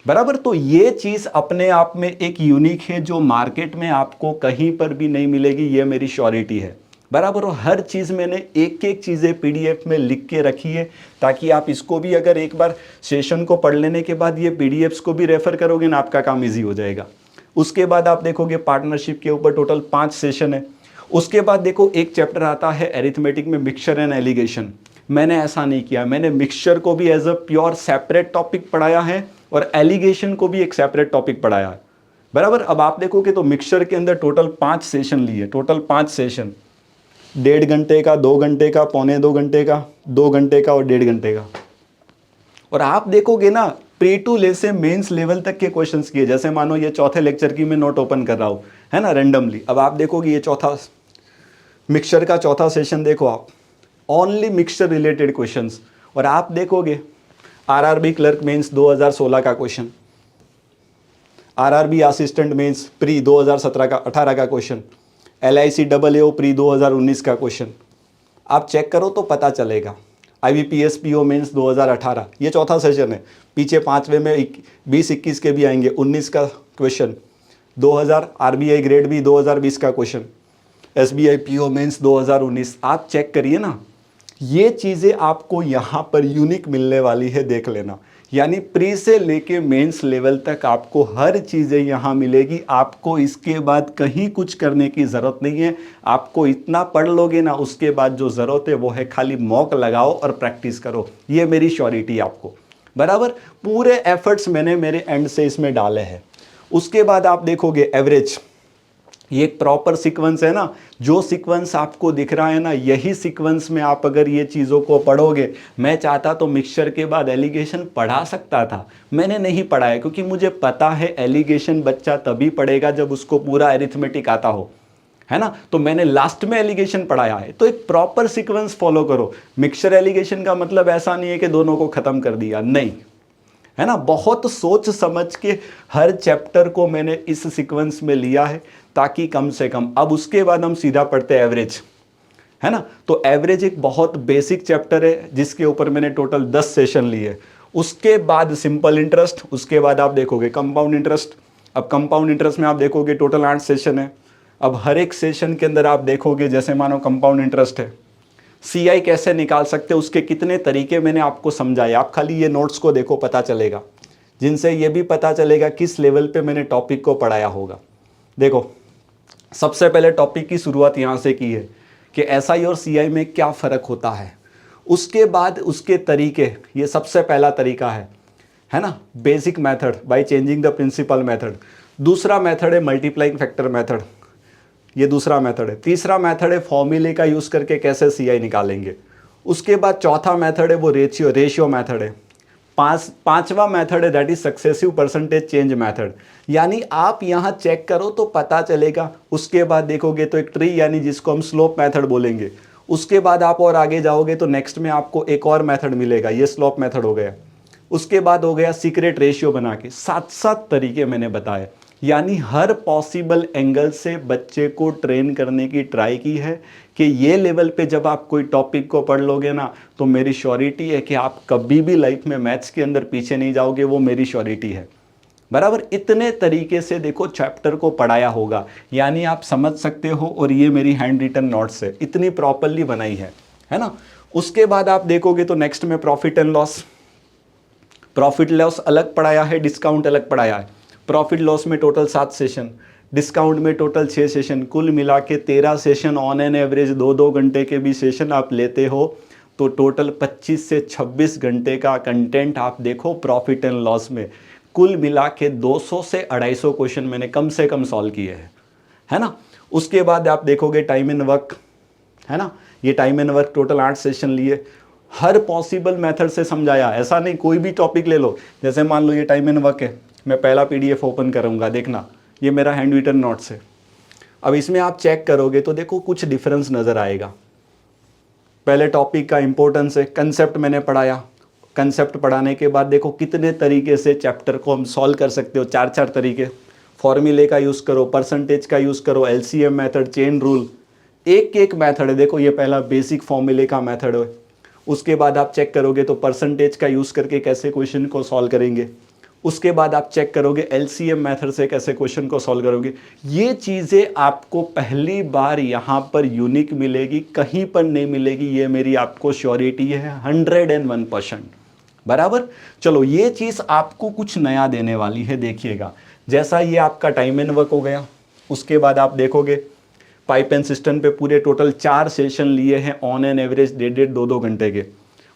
बराबर। तो ये चीज़ अपने आप में एक यूनिक है जो मार्केट में आपको कहीं पर भी नहीं मिलेगी, ये मेरी श्योरिटी है। बराबर। और हर चीज़ मैंने एक एक चीज़ें पीडीएफ में लिख के रखी है, ताकि आप इसको भी अगर एक बार सेशन को पढ़ लेने के बाद ये पीडीएफ्स को भी रेफर करोगे ना, आपका काम इजी हो जाएगा। उसके बाद आप देखोगे पार्टनरशिप के ऊपर टोटल 5 सेशन है। उसके बाद देखो एक चैप्टर आता है एरिथमेटिक में मिक्सचर एंड एलिगेशन। मैंने ऐसा नहीं किया, मैंने मिक्सचर को भी as a pure separate topic पढ़ाया है और एलिगेशन को भी एक सेपरेट टॉपिक पढ़ाया है। बराबर। अब आप देखोगे तो मिक्सचर के अंदर टोटल 5 सेशन लिए, टोटल 5 सेशन, 1.5 घंटे का, 2 घंटे का, पौने 2 घंटे का, 2 घंटे का और 1.5 घंटे का। और आप देखोगे ना प्री टू ले से मेंस लेवल तक के क्वेश्चंस किए। जैसे मानो ये चौथे लेक्चर की मैं नोट ओपन कर रहा हूँ, है ना, रैंडमली। अब आप देखोगे ये चौथा मिक्सचर का चौथा सेशन देखो आप, ओनली मिक्सचर रिलेटेड क्वेश्चंस। और आप देखोगे आरआरबी क्लर्क मेंस 2016 का question, RRB assistant mains pre 2018 का क्वेश्चन, LIC AAO प्री 2019 का क्वेश्चन। आप चेक करो तो पता चलेगा। IBPS PO मेंस 2018, ये चौथा सेशन है। पीछे 5वें में 20-21 के भी आएंगे, 19 का क्वेश्चन, 2000 RBI ग्रेड भी 2020 का क्वेश्चन, SBI PO मेंस 2019। आप चेक करिए ना, ये चीज़ें आपको यहाँ पर यूनिक मिलने वाली है, देख लेना। यानी प्री से लेके मेंस लेवल तक आपको हर चीज़ें यहाँ मिलेगी। आपको इसके बाद कहीं कुछ करने की ज़रूरत नहीं है। आपको इतना पढ़ लोगे ना, उसके बाद जो ज़रूरत है वो है खाली मॉक लगाओ और प्रैक्टिस करो। ये मेरी श्योरिटी आपको। बराबर। पूरे एफर्ट्स मैंने मेरे एंड से इसमें डाले हैं। उसके बाद आप देखोगे एवरेज, ये एक प्रॉपर सीक्वेंस है ना, जो सीक्वेंस आपको दिख रहा है ना, यही सीक्वेंस में आप अगर ये चीज़ों को पढ़ोगे। मैं चाहता तो मिक्सचर के बाद एलिगेशन पढ़ा सकता था, मैंने नहीं पढ़ाया, क्योंकि मुझे पता है एलिगेशन बच्चा तभी पढ़ेगा जब उसको पूरा एरिथमेटिक आता हो, है ना। तो मैंने लास्ट में एलिगेशन पढ़ाया है। तो एक प्रॉपर सीक्वेंस फॉलो करो। मिक्सचर एलिगेशन का मतलब ऐसा नहीं है कि दोनों को ख़त्म कर दिया, नहीं, है ना। बहुत सोच समझ के हर चैप्टर को मैंने इस सीक्वेंस में लिया है, ताकि कम से कम। अब उसके बाद हम सीधा पढ़ते हैं एवरेज, है ना। तो एवरेज एक बहुत बेसिक चैप्टर है जिसके ऊपर मैंने टोटल 10 सेशन लिए। उसके बाद सिंपल इंटरेस्ट, उसके बाद आप देखोगे कंपाउंड इंटरेस्ट। अब कंपाउंड इंटरेस्ट में आप देखोगे टोटल 8 सेशन है। अब हर एक सेशन के अंदर आप देखोगे, जैसे मानो कंपाउंड इंटरेस्ट है, CI कैसे निकाल सकते हैं, उसके कितने तरीके मैंने आपको समझाए। आप खाली ये नोट्स को देखो, पता चलेगा, जिनसे ये भी पता चलेगा किस लेवल पे मैंने टॉपिक को पढ़ाया होगा। देखो सबसे पहले टॉपिक की शुरुआत यहाँ से की है कि SI और CI में क्या फ़र्क होता है। उसके बाद उसके तरीके, ये सबसे पहला तरीका है ना, basic method by changing the principal method. दूसरा मेथड है मल्टीप्लाइंग फैक्टर मेथड, ये दूसरा मेथड है। तीसरा मेथड है फॉर्मूले का यूज़ करके कैसे CI निकालेंगे। उसके बाद चौथा मेथड है वो रेशियो मेथड है। पांचवा मेथड है that is successive percentage change method, यानी आप यहाँ चेक करो तो पता चलेगा। उसके बाद देखोगे तो एक ट्री यानी जिसको हम स्लोप मेथड बोलेंगे। उसके बाद आप और आगे जाओगे तो नेक्स्ट में आपको एक और मेथड मिलेगा, ये स्लोप मेथड हो गया। उसके बाद हो गया सीक्रेट रेशियो बना के। 7 तरीके मैंने बताए, यानी हर पॉसिबल एंगल से बच्चे को ट्रेन करने की ट्राई की है कि ये लेवल पे जब आप कोई टॉपिक को पढ़ लोगे ना तो मेरी श्योरिटी है कि आप कभी भी लाइफ में मैथ्स के अंदर पीछे नहीं जाओगे, वो मेरी श्योरिटी है। बराबर इतने तरीके से देखो चैप्टर को पढ़ाया होगा, यानी आप समझ सकते हो। और ये मेरी हैंड रिटन नोट्स है, इतनी प्रॉपरली बनाई है ना। उसके बाद आप देखोगे तो नेक्स्ट में profit and loss. Profit loss अलग पढ़ाया है, डिस्काउंट अलग पढ़ाया है। प्रॉफिट लॉस में टोटल 7 सेशन, डिस्काउंट में टोटल 6 सेशन, कुल मिला के 13 सेशन। ऑन एन एवरेज 2-2 घंटे के भी सेशन आप लेते हो तो टोटल 25 से 26 घंटे का कंटेंट आप देखो प्रॉफिट एंड लॉस में। कुल मिला के 200 से 250 क्वेश्चन मैंने कम से कम सॉल्व किए हैं, है ना। उसके बाद आप देखोगे टाइम एंड वर्क, है ना। ये time and work total 8 session लिए, हर पॉसिबल मेथड से समझाया। ऐसा नहीं कोई भी टॉपिक ले लो, जैसे मान लो ये टाइम एंड वर्क है, मैं पहला पीडीएफ ओपन करूंगा, देखना ये मेरा हैंड रिटन नोट्स है। अब इसमें आप चेक करोगे तो देखो कुछ डिफरेंस नज़र आएगा। पहले टॉपिक का इंपॉर्टेंस है, कंसेप्ट मैंने पढ़ाया। कंसेप्ट पढ़ाने के बाद देखो कितने तरीके से चैप्टर को हम सॉल्व कर सकते हो, 4 तरीके। फॉर्मूले का यूज़ करो, परसेंटेज का यूज़ करो, एलसीएम मेथड, चेन रूल, एक मेथड है। देखो ये पहला बेसिक फॉर्मूले का मेथड है। उसके बाद आप चेक करोगे तो परसेंटेज का यूज़ करके कैसे क्वेश्चन को सॉल्व करेंगे। उसके बाद आप चेक करोगे एलसीएम मेथड से कैसे क्वेश्चन को सॉल्व करोगे। ये चीज़ें आपको पहली बार यहाँ पर यूनिक मिलेगी, कहीं पर नहीं मिलेगी, ये मेरी आपको श्योरिटी है 101%। बराबर। चलो ये चीज़ आपको कुछ नया देने वाली है, देखिएगा। जैसा ये आपका टाइम एंड वर्क हो गया, उसके बाद आप देखोगे पाइप एंड सिस्टम पे पूरे टोटल 4 सेशन लिए हैं ऑन एन एवरेज 1.5-2 घंटे के।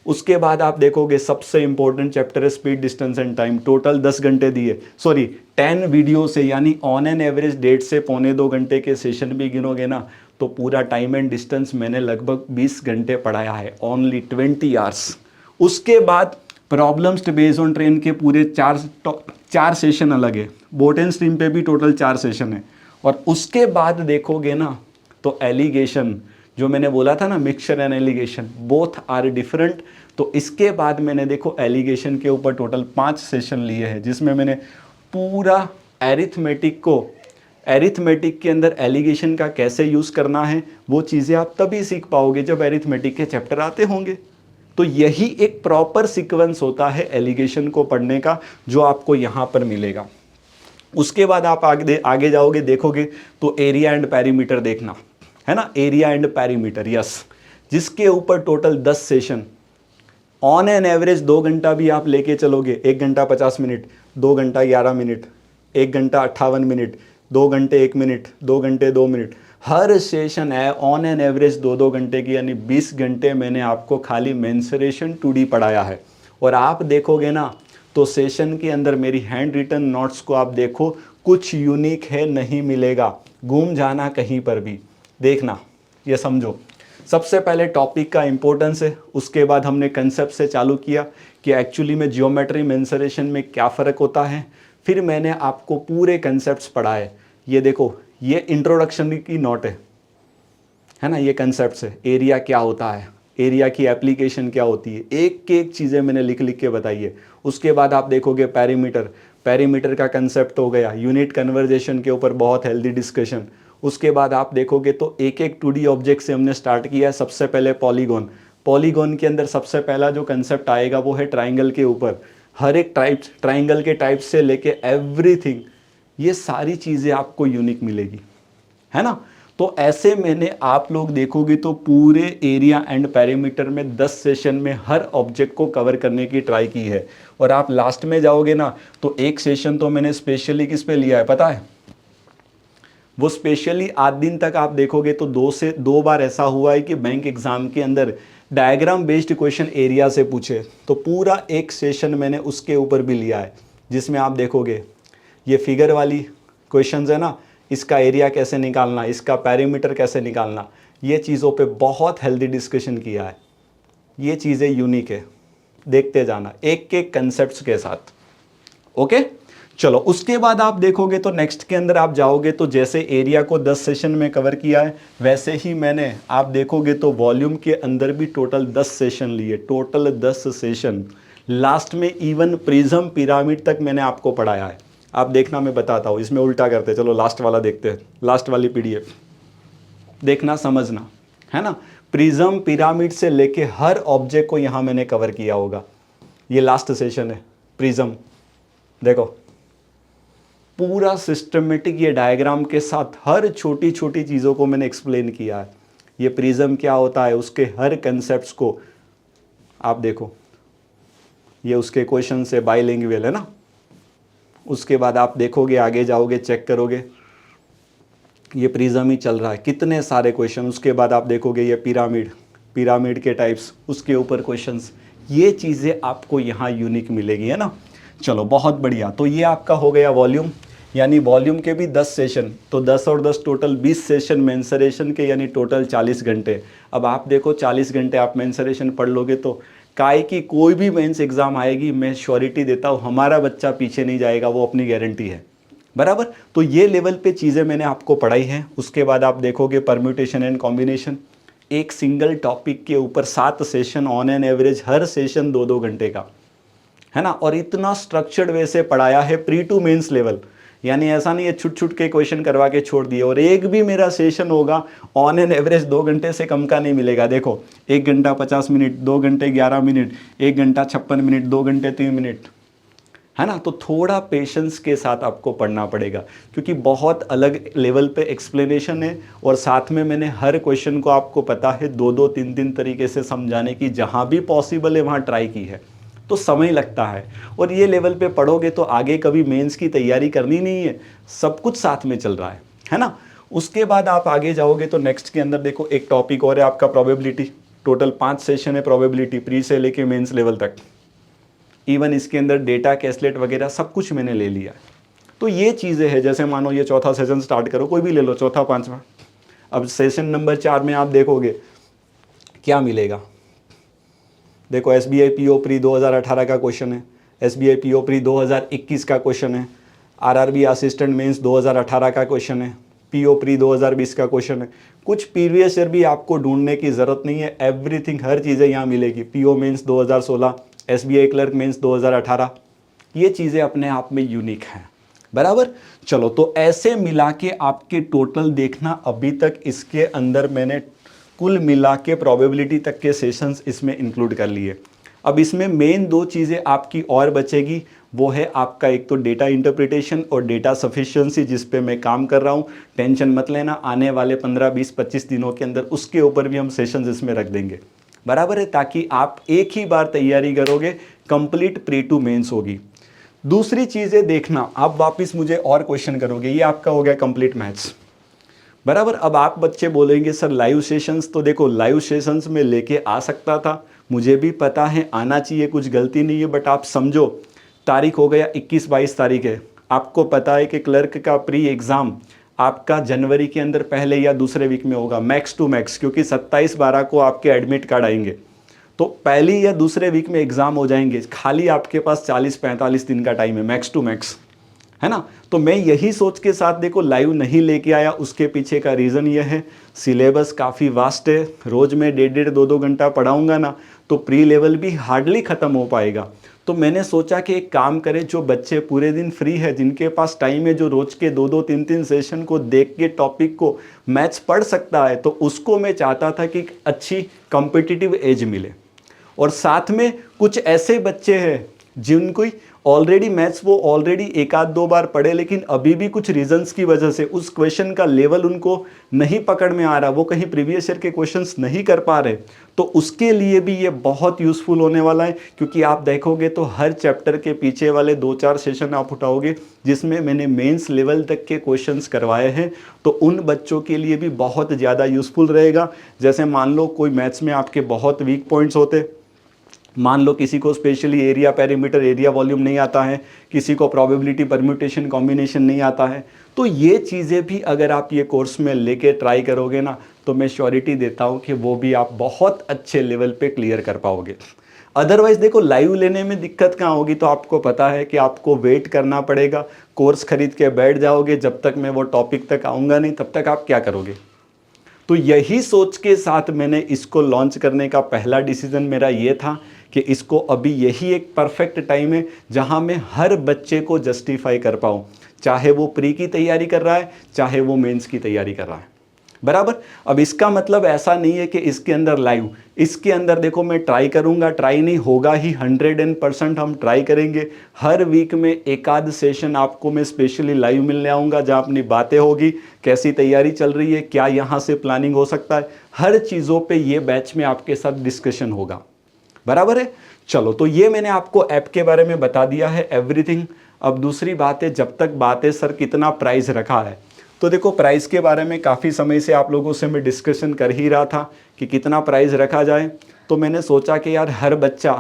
उसके बाद आप देखोगे सबसे इंपॉर्टेंट चैप्टर है speed, distance and time, total 10 घंटे दिए, सॉरी 10 वीडियो से, यानी ऑन एन एवरेज 1.5 से 1.25-2 घंटे के सेशन भी गिनोगे ना तो पूरा टाइम एंड डिस्टेंस मैंने लगभग 20 घंटे पढ़ाया है, ओनली 20 आवर्स। उसके बाद प्रॉब्लम्स बेस्ड ऑन ट्रेन के पूरे 4 सेशन अलग है। बोट एंड स्ट्रीम पे भी टोटल 4 सेशन है। और उसके बाद देखोगे ना तो एलिगेशन, जो मैंने बोला था ना mixture and alligation, both are different. तो इसके बाद मैंने देखो एलिगेशन के ऊपर टोटल 5 सेशन लिए हैं, जिसमें मैंने पूरा एरिथमेटिक के अंदर एलिगेशन का कैसे यूज़ करना है वो चीज़ें आप तभी सीख पाओगे जब एरिथमेटिक के चैप्टर आते होंगे। तो यही एक प्रॉपर सीक्वेंस होता है एलिगेशन को पढ़ने का, जो आपको यहाँ पर मिलेगा। उसके बाद आप आगे जाओगे, देखोगे तो एरिया एंड पेरीमीटर देखना, है ना। एरिया एंड पेरीमीटर, यस, जिसके ऊपर total 10 session, on an average 2 घंटा भी आप लेके चलोगे, 1 घंटा 50 मिनट, 2 घंटा 11 मिनट, 1 घंटा 58 मिनट, 2 घंटे 1 मिनट, 2 घंटे 2 मिनट, हर सेशन है ऑन एन एवरेज 2-2 घंटे की, यानी 20 घंटे मैंने आपको खाली मेंसुरेशन 2D पढ़ाया है। और आप देखोगे ना तो सेशन के अंदर मेरी हैंड रिटन नोट्स को आप देखो, कुछ यूनिक है, नहीं मिलेगा, घूम जाना कहीं पर भी, देखना, ये समझो। सबसे पहले टॉपिक का इंपॉर्टेंस है, उसके बाद हमने कंसेप्ट से चालू किया कि एक्चुअली में जियोमेट्री मेंसुरेशन में क्या फ़र्क होता है। फिर मैंने आपको पूरे कंसेप्ट्स पढ़ाए। ये देखो, ये इंट्रोडक्शन की नोट है ना, ये कंसेप्ट्स है। एरिया क्या होता है, एरिया की एप्लीकेशन क्या होती है, एक चीज़ें मैंने लिख के बताई है। उसके बाद आप देखोगे पेरीमीटर का कंसेप्ट हो गया, यूनिट कन्वर्जेशन के ऊपर बहुत हेल्दी डिस्कशन। उसके बाद आप देखोगे तो एक 2D ऑब्जेक्ट से हमने स्टार्ट किया है। सबसे पहले पॉलीगॉन के अंदर सबसे पहला जो कंसेप्ट आएगा वो है ट्राइंगल के ऊपर। हर एक ट्राइंगल के टाइप से लेके एवरीथिंग, ये सारी चीज़ें आपको यूनिक मिलेगी, है ना। तो ऐसे मैंने आप लोग देखोगे तो पूरे एरिया एंड पेरीमीटर में 10 सेशन में हर ऑब्जेक्ट को कवर करने की ट्राई की है। और आप लास्ट में जाओगे ना तो एक सेशन तो मैंने स्पेशली किस पे लिया है पता है, वो स्पेशली आज दिन तक आप देखोगे तो 2 बार ऐसा हुआ है कि बैंक एग्जाम के अंदर डायग्राम बेस्ड क्वेश्चन एरिया से पूछे, तो पूरा एक सेशन मैंने उसके ऊपर भी लिया है, जिसमें आप देखोगे ये फिगर वाली क्वेश्चंस है ना, इसका एरिया कैसे निकालना, इसका पेरीमीटर कैसे निकालना, ये चीज़ों पे बहुत हेल्दी डिस्कशन किया है। ये चीज़ें यूनिक है, देखते जाना एक एक कंसेप्ट्स के साथ। ओके चलो, उसके बाद आप देखोगे तो नेक्स्ट के अंदर आप जाओगे तो जैसे एरिया को 10 सेशन में कवर किया है, वैसे ही मैंने आप देखोगे तो वॉल्यूम के अंदर भी टोटल 10 सेशन लिए, टोटल 10 सेशन। लास्ट में इवन प्रिज्म पिरामिड तक मैंने आपको पढ़ाया है। आप देखना, मैं बताता हूँ, इसमें उल्टा करते, चलो लास्ट वाला देखते हैं, लास्ट वाली PDF देखना, समझना, है ना। प्रिज्म पिरामिड से लेके हर ऑब्जेक्ट को यहाँ मैंने कवर किया होगा। ये लास्ट सेशन है प्रिज्म, देखो पूरा सिस्टमेटिक ये डायग्राम के साथ हर छोटी छोटी चीज़ों को मैंने एक्सप्लेन किया है। ये प्रिज्म क्या होता है, उसके हर कंसेप्ट्स को आप देखो। ये उसके क्वेश्चन से बाइलिंगुअल है ना। उसके बाद आप देखोगे, आगे जाओगे, चेक करोगे, ये प्रिज्म ही चल रहा है, कितने सारे क्वेश्चन। उसके बाद आप देखोगे ये पिरामिड के टाइप्स, उसके ऊपर क्वेश्चंस। ये चीज़ें आपको यहाँ यूनिक मिलेगी, है ना। चलो बहुत बढ़िया। तो ये आपका हो गया वॉल्यूम, यानी वॉल्यूम के भी 10 सेशन, तो 10 और 10 टोटल 20 सेशन मेंसरेशन के, यानी टोटल 40 घंटे। अब आप देखो 40 घंटे आप मेंसरेशन पढ़ लोगे तो काय की कोई भी मेंस एग्जाम आएगी, मैं श्योरिटी देता हूँ हमारा बच्चा पीछे नहीं जाएगा, वो अपनी गारंटी है, बराबर। तो ये लेवल पे चीज़ें मैंने आपको पढ़ाई हैं। उसके बाद आप देखोगे परम्यूटेशन एंड कॉम्बिनेशन, एक सिंगल टॉपिक के ऊपर 7 session on an average, her session 2-2 घंटे का, है ना। और इतना स्ट्रक्चर्ड वे से पढ़ाया है प्री टू मेंस लेवल, यानी ऐसा नहीं है छुट छुट के क्वेश्चन करवा के छोड़ दिए। और एक भी मेरा सेशन होगा ऑन एन एवरेज 2 घंटे से कम का नहीं मिलेगा। देखो 1 घंटा 50 मिनट, 2 घंटे 11 मिनट, 1 घंटा 56 मिनट, 2 घंटे 3 मिनट, है ना। तो थोड़ा पेशेंस के साथ आपको पढ़ना पड़ेगा, क्योंकि बहुत अलग लेवल पे एक्सप्लेनेशन है। और साथ में मैंने हर क्वेश्चन को आपको पता है 2-2 3-3 तरीके से समझाने की, जहाँ भी पॉसिबल है वहाँ ट्राई की है। तो समय लगता है, और ये लेवल पे पढ़ोगे तो आगे कभी मेंस की तैयारी करनी नहीं है, सब कुछ साथ में चल रहा है ना। उसके बाद आप आगे जाओगे तो नेक्स्ट के अंदर देखो एक टॉपिक और है आपका प्रोबेबिलिटी। टोटल 5 सेशन है प्रोबेबिलिटी, प्री से लेके मेंस लेवल तक। इवन इसके अंदर डेटा कैसलेट वगैरह सब कुछ मैंने ले लिया है। तो ये चीज़ें हैं, जैसे मानो ये चौथा सेशन स्टार्ट करो, कोई भी ले लो, चौथा 5वां। अब सेशन नंबर 4 में आप देखोगे क्या मिलेगा। देखो SBI PO प्री 2018 का क्वेश्चन है, SBI PO प्री 2021 का क्वेश्चन है, RRB असिस्टेंट मेंस 2018 का क्वेश्चन है, PO प्री 2020 का क्वेश्चन है। कुछ प्रीवियस ईयर भी आपको ढूंढने की ज़रूरत नहीं है, एवरीथिंग हर चीज़ें यहाँ मिलेगी। PO mains 2016, SBI clerk mains 2018, ये चीज़ें अपने आप में यूनिक हैं, बराबर। चलो, तो ऐसे मिला के आपके टोटल देखना, अभी तक इसके अंदर मैंने कुल मिला के प्रोबेबिलिटी तक के सेशंस इसमें इंक्लूड कर लिए। अब इसमें मेन 2 चीज़ें आपकी और बचेगी, वो है आपका एक तो डेटा इंटरप्रिटेशन और डेटा सफिशिएंसी, जिस पे मैं काम कर रहा हूँ। टेंशन मत लेना, आने वाले 15, 20, 25 दिनों के अंदर उसके ऊपर भी हम सेशंस इसमें रख देंगे, बराबर है, ताकि आप एक ही बार तैयारी करोगे, कंप्लीट प्री टू मेंस होगी। दूसरी चीज़ें देखना, आप वापस मुझे और क्वेश्चन करोगे, ये आपका हो गया कंप्लीट मैथ्स, बराबर। अब आप बच्चे बोलेंगे सर लाइव सेशंस, तो देखो लाइव सेशंस में लेके आ सकता था, मुझे भी पता है आना चाहिए, कुछ गलती नहीं है। बट आप समझो, तारीख हो गया 21-22 तारीख है, आपको पता है कि क्लर्क का प्री एग्ज़ाम आपका जनवरी के अंदर पहले या दूसरे वीक में होगा, मैक्स टू मैक्स, क्योंकि 27-12 को आपके एडमिट कार्ड आएंगे, तो पहली या दूसरे वीक में एग्ज़ाम हो जाएंगे। खाली आपके पास 40-45 दिन का टाइम है, मैक्स टू मैक्स, है ना। तो मैं यही सोच के साथ देखो लाइव नहीं लेके आया। उसके पीछे का रीज़न ये है, सिलेबस काफ़ी वास्ट है, रोज़ में 1.5 2-2 घंटा पढ़ाऊँगा ना, तो प्री लेवल भी हार्डली ख़त्म हो पाएगा। तो मैंने सोचा कि एक काम करें, जो बच्चे पूरे दिन फ्री है, जिनके पास टाइम है, जो रोज़ के 2-2 3-3 सेशन को देख के टॉपिक को मैथ्स पढ़ सकता है, तो उसको मैं चाहता था कि अच्छी कॉम्पिटिटिव एज मिले। और साथ में कुछ ऐसे बच्चे हैं जिनको ऑलरेडी मैथ्स वो ऑलरेडी 1-2 बार पढ़े, लेकिन अभी भी कुछ रीजंस की वजह से उस क्वेश्चन का लेवल उनको नहीं पकड़ में आ रहा, वो कहीं प्रीवियस ईयर के क्वेश्चंस नहीं कर पा रहे, तो उसके लिए भी ये बहुत यूज़फुल होने वाला है। क्योंकि आप देखोगे तो हर चैप्टर के पीछे वाले 2-4 सेशन आप उठाओगे जिसमें मैंने मेंस लेवल तक के क्वेश्चंस करवाए हैं, तो उन बच्चों के लिए भी बहुत ज़्यादा यूज़फुल रहेगा। जैसे मान लो कोई मैथ्स में आपके बहुत वीक पॉइंट्स होते, मान लो किसी को specially area perimeter area volume नहीं आता है, किसी को प्रोबेबिलिटी परम्यूटेशन कॉम्बिनेशन नहीं आता है, तो ये चीज़ें भी अगर आप ये कोर्स में लेके ट्राई करोगे ना, तो तो मैं श्योरिटी देता हूँ कि वो भी आप बहुत अच्छे लेवल पे क्लियर कर पाओगे। अदरवाइज देखो लाइव लेने में दिक्कत कहाँ होगी, तो आपको पता है कि आपको वेट करना पड़ेगा, कोर्स खरीद के बैठ जाओगे, जब तक मैं वो टॉपिक तक आऊँगा नहीं तब तक आप क्या करोगे। तो यही सोच के साथ मैंने इसको लॉन्च करने का पहला डिसीजन मेरा ये था कि इसको अभी यही एक परफेक्ट टाइम है जहां मैं हर बच्चे को जस्टिफाई कर पाऊँ, चाहे वो प्री की तैयारी कर रहा है, चाहे वो मेंस की तैयारी कर रहा है, बराबर। अब इसका मतलब ऐसा नहीं है कि इसके अंदर लाइव, इसके अंदर देखो मैं ट्राई करूंगा, ट्राई नहीं होगा ही, 100% हम ट्राई करेंगे। हर वीक में एक आध सेशन आपको मैं स्पेशली लाइव मिलने आऊँगा जहाँ अपनी बातें होगी, कैसी तैयारी चल रही है, क्या यहाँ से प्लानिंग हो सकता है, हर चीज़ों पे ये बैच में आपके साथ डिस्कशन होगा, बराबर है। चलो, तो ये मैंने आपको ऐप के बारे में बता दिया है एवरीथिंग। अब दूसरी बात है, जब तक बात है सर कितना प्राइस रखा है, तो देखो प्राइस के बारे में काफ़ी समय से आप लोगों से मैं डिस्कशन कर ही रहा था कि कितना प्राइस रखा जाए। तो मैंने सोचा कि यार हर बच्चा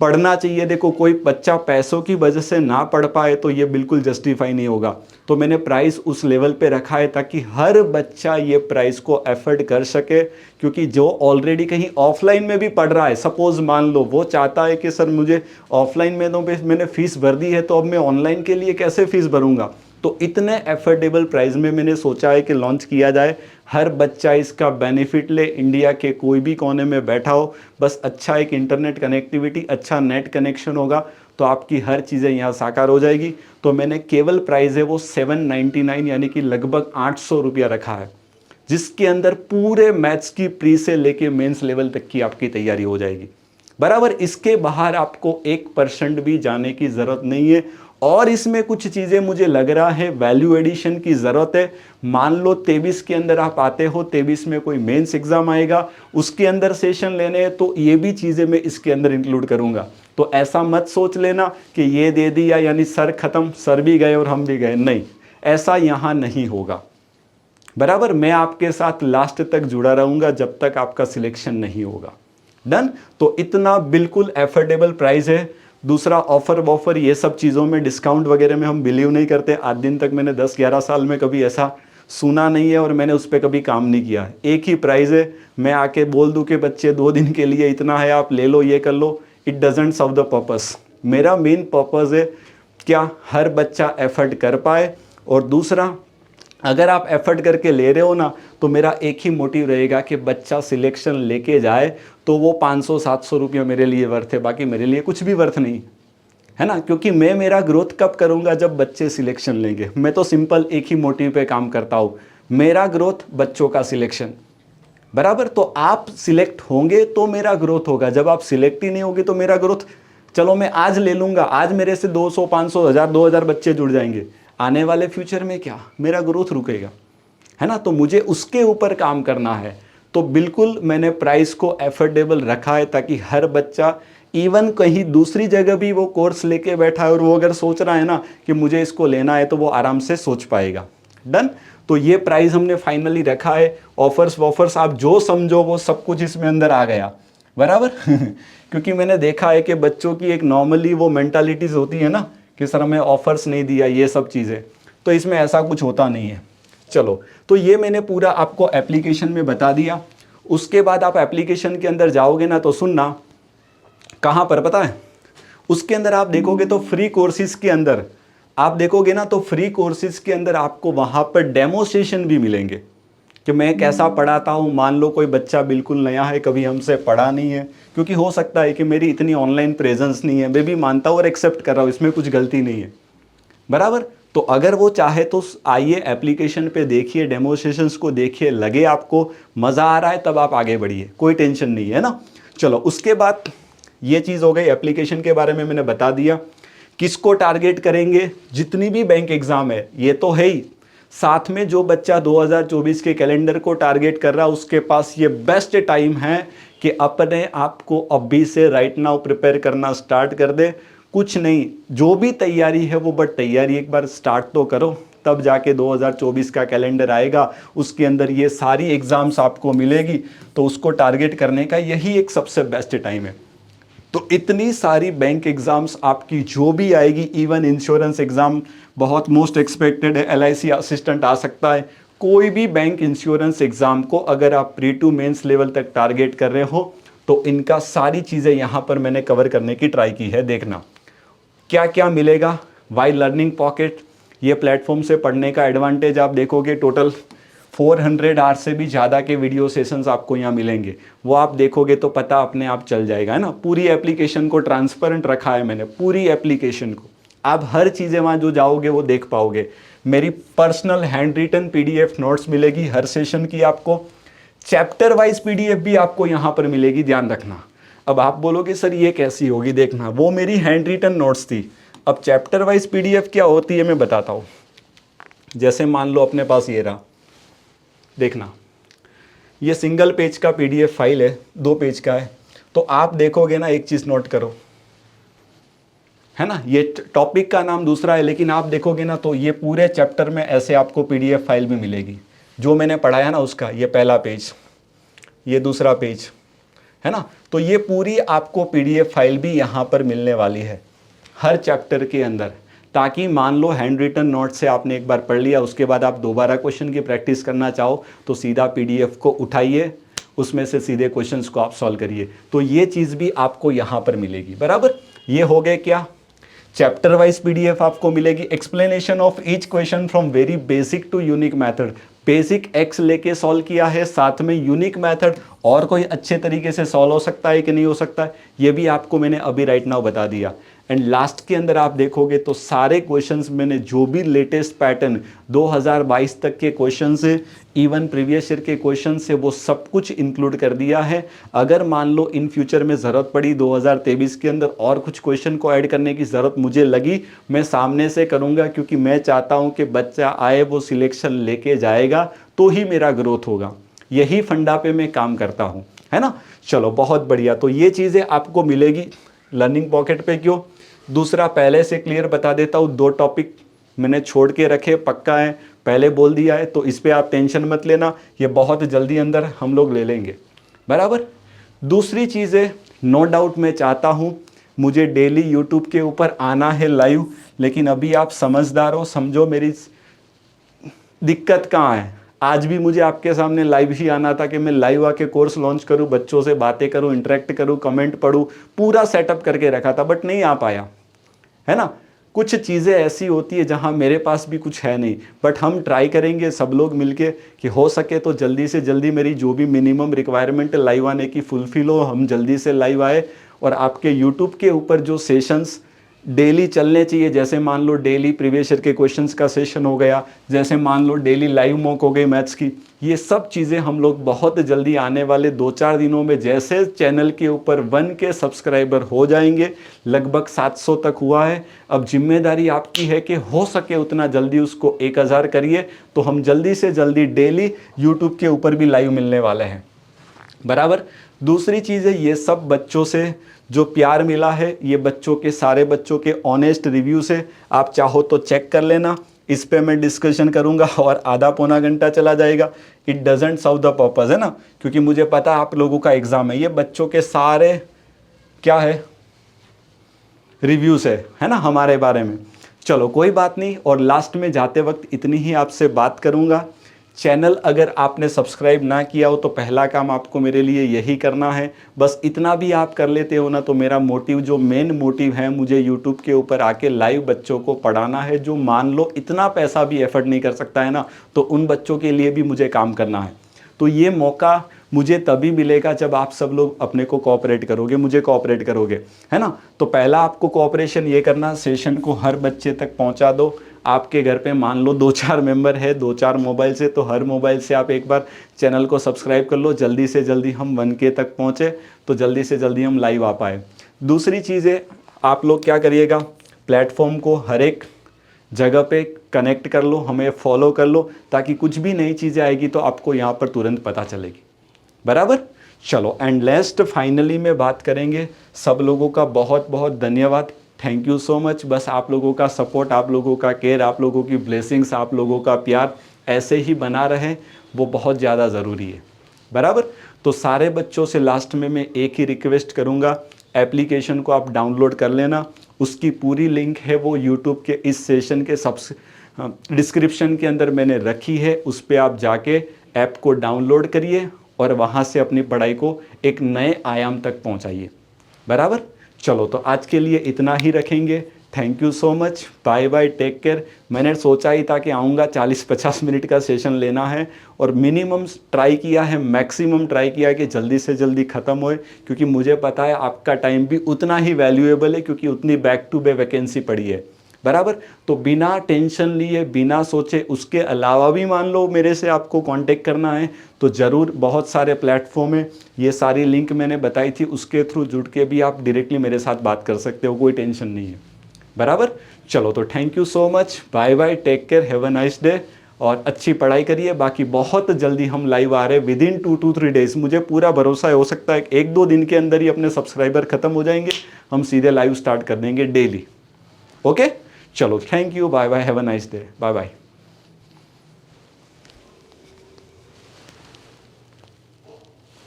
पढ़ना चाहिए। देखो कोई बच्चा पैसों की वजह से ना पढ़ पाए तो ये बिल्कुल जस्टिफाई नहीं होगा। तो मैंने प्राइस उस लेवल पे रखा है ताकि हर बच्चा ये प्राइस को एफर्ड कर सके, क्योंकि जो ऑलरेडी कहीं ऑफलाइन में भी पढ़ रहा है, सपोज मान लो वो चाहता है कि सर मुझे ऑफलाइन में तो मैंने फ़ीस भर दी है, तो अब मैं ऑनलाइन के लिए कैसे फ़ीस भरूंगा। तो इतने एफोर्डेबल प्राइस में मैंने सोचा है कि लॉन्च किया जाए, हर बच्चा इसका बेनिफिट ले, इंडिया के कोई भी कोने में बैठा हो, बस अच्छा एक इंटरनेट कनेक्टिविटी, अच्छा नेट कनेक्शन होगा तो आपकी हर चीज़ें यहाँ साकार हो जाएगी। तो मैंने केवल प्राइस है वो 799 यानी कि लगभग 800 रुपया रखा है, जिसके अंदर पूरे मैथ्स की प्री से लेके मेंस लेवल तक की आपकी तैयारी हो जाएगी, बराबर। इसके बाहर आपको 1% भी जाने की ज़रूरत नहीं है। और इसमें कुछ चीज़ें मुझे लग रहा है वैल्यू एडिशन की ज़रूरत है। मान लो 23 के अंदर आप आते हो, 23 में कोई मेंस एग्ज़ाम आएगा, उसके अंदर सेशन लेने हैं, तो ये भी चीज़ें मैं इसके अंदर इंक्लूड करूँगा। तो ऐसा मत सोच लेना कि ये दे दिया यानी सर ख़त्म, सर भी गए और हम भी गए, नहीं, ऐसा यहाँ नहीं होगा, बराबर। मैं आपके साथ लास्ट तक जुड़ा रहूँगा जब तक आपका सिलेक्शन नहीं होगा। डन। तो इतना बिल्कुल एफोर्डेबल प्राइस है। दूसरा ऑफर वॉफर ये सब चीज़ों में, डिस्काउंट वगैरह में हम बिलीव नहीं करते। आज दिन तक मैंने 10-11 साल में कभी ऐसा सुना नहीं है और मैंने उस पर कभी काम नहीं किया है। एक ही प्राइस है, मैं आके बोल दूं कि बच्चे 2 दिन के लिए इतना है, आप ले लो, ये कर लो, it doesn't serve the purpose. मेरा मेन पर्पस है क्या हर बच्चा एफर्ट कर पाए, और दूसरा अगर आप एफर्ट करके ले रहे हो ना, तो मेरा एक ही मोटिव रहेगा कि बच्चा सिलेक्शन लेके जाए, तो वो 500-700 रुपया मेरे लिए वर्थ है, बाकी मेरे लिए कुछ भी वर्थ नहीं है ना। क्योंकि मैं मेरा ग्रोथ कब करूँगा, जब बच्चे सिलेक्शन लेंगे। मैं तो सिंपल एक ही मोटिव पे काम करता हूँ, मेरा ग्रोथ, बच्चों का सिलेक्शन, बराबर। तो आप सिलेक्ट होंगे तो मेरा ग्रोथ होगा, जब आप सिलेक्ट ही नहीं होगे तो मेरा ग्रोथ, चलो मैं आज ले लूँगा, आज मेरे से 200, 500, 1000, 2000 बच्चे जुड़ जाएंगे, आने वाले फ्यूचर में क्या, मेरा ग्रोथ रुकेगा, है ना। तो मुझे उसके ऊपर काम करना है। तो बिल्कुल मैंने प्राइस को एफोर्डेबल रखा है ताकि हर बच्चा, इवन कहीं दूसरी जगह भी वो कोर्स लेके बैठा है और वो अगर सोच रहा है ना कि मुझे इसको लेना है, तो वो आराम से सोच पाएगा। डन। तो ये प्राइस हमने फाइनली रखा है। ऑफर्स वॉफर्स आप जो समझो वो सब कुछ इसमें अंदर आ गया, बराबर। क्योंकि मैंने देखा है कि बच्चों की एक नॉर्मली वो मेंटालिटीज़ होती है ना कि सर हमें ऑफर्स नहीं दिया, ये सब चीज़ें, तो इसमें ऐसा कुछ होता नहीं है। चलो, तो ये मैंने पूरा आपको एप्लीकेशन में बता दिया। उसके बाद आप एप्लीकेशन के अंदर जाओगे ना, तो सुनना कहाँ पर पता है, उसके अंदर आप देखोगे तो फ्री कोर्सेज के अंदर आप देखोगे ना, तो फ्री कोर्सेज के अंदर आपको वहाँ पर डेमोस्ट्रेशन भी मिलेंगे कि मैं कैसा पढ़ाता हूँ। मान लो कोई बच्चा बिल्कुल नया है, कभी हमसे पढ़ा नहीं है, क्योंकि हो सकता है कि मेरी इतनी ऑनलाइन प्रेजेंस नहीं है, मैं भी मानता हूँ और एक्सेप्ट कर रहा हूँ, इसमें कुछ गलती नहीं है, बराबर। तो अगर वो चाहे तो आइए एप्लीकेशन पे देखिए, डेमोस्ट्रेशंस को देखिए, लगे आपको मज़ा आ रहा है तब आप आगे बढ़िए, कोई टेंशन नहीं है ना। चलो, उसके बाद ये चीज़ हो गई, एप्लीकेशन के बारे में मैंने बता दिया। किसको टारगेट करेंगे, जितनी भी बैंक एग्ज़ाम है ये तो है ही, साथ में जो बच्चा 2024 के कैलेंडर को टारगेट कर रहा है उसके पास ये बेस्ट टाइम है कि अपने आप को अभी से राइट नाउ प्रिपेयर करना स्टार्ट कर दे। कुछ नहीं, जो भी तैयारी है वो, बट तैयारी एक बार स्टार्ट तो करो, तब जाके 2024 का कैलेंडर आएगा, उसके अंदर ये सारी एग्ज़ाम्स आपको मिलेगी, तो उसको टारगेट करने का यही एक सबसे बेस्ट टाइम है। तो इतनी सारी बैंक एग्ज़ाम्स आपकी जो भी आएगी, इवन इंश्योरेंस एग्ज़ाम बहुत मोस्ट एक्सपेक्टेड है, LIC असिस्टेंट आ सकता है, कोई भी बैंक इंश्योरेंस एग्ज़ाम को अगर आप प्री टू मेंस लेवल तक टारगेट कर रहे हो तो इनका सारी चीज़ें यहाँ पर मैंने कवर करने की ट्राई की है। देखना क्या क्या मिलेगा। वाई लर्निंग पॉकेट, ये प्लेटफॉर्म से पढ़ने का एडवांटेज आप देखोगे, टोटल 400 आवर से भी ज़्यादा के वीडियो सेशंस आपको यहाँ मिलेंगे। वो आप देखोगे तो पता अपने आप चल जाएगा, है ना। पूरी एप्लीकेशन को ट्रांसपेरेंट रखा है मैंने, पूरी एप्लीकेशन को। आप हर चीज़ें वहाँ जो जाओगे वो देख पाओगे। मेरी personal hand written PDF notes मिलेगी हर सेशन की आपको। चैप्टर वाइज PDF भी आपको यहाँ पर मिलेगी, ध्यान रखना। अब आप बोलोगे सर ये कैसी होगी, देखना वो मेरी हैंड रिटन नोट्स थी। अब चैप्टर वाइज PDF क्या होती है मैं बताता हूँ। जैसे मान लो अपने पास ये रहा, देखना ये सिंगल पेज का PDF फाइल है, 2 पेज का है। तो आप देखोगे ना, एक चीज़ नोट करो, है ना, ये टॉपिक का नाम दूसरा है, लेकिन आप देखोगे ना तो ये पूरे चैप्टर में ऐसे आपको PDF फाइल भी मिलेगी। जो मैंने पढ़ाया ना उसका ये पहला पेज, ये दूसरा पेज, है ना। तो ये पूरी आपको PDF फाइल भी यहाँ पर मिलने वाली है हर चैप्टर के अंदर, ताकि मान लो हैंड रिटन नोट से आपने एक बार पढ़ लिया, उसके बाद आप दोबारा क्वेश्चन की प्रैक्टिस करना चाहो तो सीधा PDF को उठाइए, उसमें से सीधे क्वेश्चंस को आप सॉल्व करिए। तो ये चीज़ भी आपको यहाँ पर मिलेगी, बराबर। ये हो गए क्या, चैप्टर वाइज PDF आपको मिलेगी। Explanation of each question from very basic to unique method, basic x लेके सॉल्व किया है, साथ में यूनिक मेथड और कोई अच्छे तरीके से सॉल्व हो सकता है कि नहीं हो सकता है, ये भी आपको मैंने अभी राइट नाउ बता दिया। एंड लास्ट के अंदर आप देखोगे तो सारे क्वेश्चंस मैंने जो भी लेटेस्ट पैटर्न 2022 तक के क्वेश्चन से, इवन प्रीवियस ईयर के क्वेश्चन से, वो सब कुछ इंक्लूड कर दिया है। अगर मान लो इन फ्यूचर में ज़रूरत पड़ी 2023 के अंदर और कुछ क्वेश्चन को ऐड करने की ज़रूरत मुझे लगी, मैं सामने से करूँगा, क्योंकि मैं चाहता हूँ कि बच्चा आए वो सिलेक्शन लेके जाएगा तो ही मेरा ग्रोथ होगा। यही फंडा पे मैं काम करता हूँ, है ना। चलो बहुत बढ़िया। तो ये चीज़ें आपको मिलेगी लर्निंग पॉकेट पे। क्यों, दूसरा पहले से क्लियर बता देता हूँ, 2 टॉपिक मैंने छोड़ के रखे, पक्का है, पहले बोल दिया है, तो इस पे आप टेंशन मत लेना, ये बहुत जल्दी अंदर हम लोग ले लेंगे, बराबर। दूसरी चीज़ है, नो डाउट मैं चाहता हूँ मुझे डेली यूट्यूब के ऊपर आना है लाइव, लेकिन अभी आप समझदार हो, समझो मेरी दिक्कत कहाँ है। आज भी मुझे आपके सामने लाइव ही आना था कि मैं लाइव आके कोर्स लॉन्च करूं, बच्चों से बातें करूं, इंटरेक्ट करूं, कमेंट पढूं, पूरा सेटअप करके रखा था, बट नहीं आ पाया, है ना। कुछ चीज़ें ऐसी होती है जहां मेरे पास भी कुछ है नहीं, बट हम ट्राई करेंगे सब लोग मिलके कि हो सके तो जल्दी से जल्दी मेरी जो भी मिनिमम रिक्वायरमेंट लाइव आने की फुलफिल हो, हम जल्दी से लाइव आए और आपके यूट्यूब के ऊपर जो सेशंस डेली चलने चाहिए, जैसे मान लो डेली प्रीवियस ईयर के क्वेश्चंस का सेशन हो गया, जैसे मान लो डेली लाइव मॉक हो गई मैथ्स की, ये सब चीज़ें हम लोग बहुत जल्दी आने वाले 2-4 दिनों में, जैसे चैनल के ऊपर 1K सब्सक्राइबर हो जाएंगे, लगभग 700 तक हुआ है, अब जिम्मेदारी आपकी है कि हो सके उतना जल्दी उसको 1000 करिए, तो हम जल्दी से जल्दी डेली यूट्यूब के ऊपर भी लाइव मिलने वाले हैं, बराबर। दूसरी चीज़ है, ये सब बच्चों से जो प्यार मिला है, ये बच्चों के, सारे बच्चों के ऑनेस्ट रिव्यू से, आप चाहो तो चेक कर लेना, इस पे मैं डिस्कशन करूंगा और आधा पौना घंटा चला जाएगा। It doesn't serve the purpose, है ना, क्योंकि मुझे पता आप लोगों का एग्ज़ाम है, ये बच्चों के सारे क्या है रिव्यूज़ है ना हमारे बारे में। चलो कोई बात नहीं, और लास्ट में जाते वक्त इतनी ही आपसे बात करूंगा, चैनल अगर आपने सब्सक्राइब ना किया हो तो पहला काम आपको मेरे लिए यही करना है, बस इतना भी आप कर लेते हो ना तो मेरा मोटिव, जो मेन मोटिव है, मुझे यूट्यूब के ऊपर आके लाइव बच्चों को पढ़ाना है, जो मान लो इतना पैसा भी एफर्ट नहीं कर सकता है ना, तो उन बच्चों के लिए भी मुझे काम करना है। तो ये मौका मुझे तभी मिलेगा जब आप सब लोग अपने को कोऑपरेट करोगे, मुझे कोऑपरेट करोगे, है ना। तो पहला आपको कोऑपरेशन ये करना, सेशन को हर बच्चे तक पहुंचा दो। आपके घर पे मान लो 2-4 मेंबर है, 2-4 मोबाइल से, तो हर मोबाइल से आप एक बार चैनल को सब्सक्राइब कर लो, जल्दी से जल्दी हम 1K तक पहुँचे तो जल्दी से जल्दी हम लाइव आ पाए। दूसरी चीज़ है, आप लोग क्या करिएगा, प्लेटफॉर्म को हर एक जगह पे कनेक्ट कर लो, हमें फॉलो कर लो, ताकि कुछ भी नई चीज़ें आएगी तो आपको यहाँ पर तुरंत पता चलेगी, बराबर। चलो एंड लास्ट फाइनली में बात करेंगे, सब लोगों का बहुत बहुत धन्यवाद, थैंक यू सो मच। बस आप लोगों का सपोर्ट, आप लोगों का केयर, आप लोगों की ब्लेसिंग्स, आप लोगों का प्यार ऐसे ही बना रहे, वो बहुत ज़्यादा ज़रूरी है, बराबर। तो सारे बच्चों से लास्ट में मैं एक ही रिक्वेस्ट करूँगा, एप्लीकेशन को आप डाउनलोड कर लेना, उसकी पूरी लिंक है वो यूट्यूब के इस सेशन के डिस्क्रिप्शन के अंदर मैंने रखी है, उस पर आप जाके ऐप को डाउनलोड करिए और वहाँ से अपनी पढ़ाई को एक नए आयाम तक पहुँचाइए। बराबर। चलो तो आज के लिए इतना ही रखेंगे। Thank you so much, bye bye, take care. मैंने सोचा ही था कि आऊँगा 40-50 मिनट का सेशन लेना है और मिनिमम ट्राई किया है, मैक्सिमम ट्राई किया है कि जल्दी से जल्दी ख़त्म होए, क्योंकि मुझे पता है आपका टाइम भी उतना ही वैल्यूएबल है, क्योंकि उतनी बैक टू बैक वैकेंसी पड़ी है। बराबर। तो बिना टेंशन लिए, बिना सोचे, उसके अलावा भी मान लो मेरे से आपको कांटेक्ट करना है तो ज़रूर, बहुत सारे प्लेटफॉर्म है, ये सारी लिंक मैंने बताई थी, उसके थ्रू जुड़ के भी आप डायरेक्टली मेरे साथ बात कर सकते हो, कोई टेंशन नहीं है। बराबर। चलो तो thank you so much, bye bye, take care, have a nice day और अच्छी पढ़ाई करिए। बाकी बहुत जल्दी हम लाइव आ रहे हैं, विदिन 2 to 3 डेज। मुझे पूरा भरोसा है, हो सकता है 1-2 दिन के अंदर ही अपने सब्सक्राइबर खत्म हो जाएंगे, हम सीधे लाइव स्टार्ट कर देंगे डेली। ओके, चलो, thank you, bye bye, have a nice day, bye bye.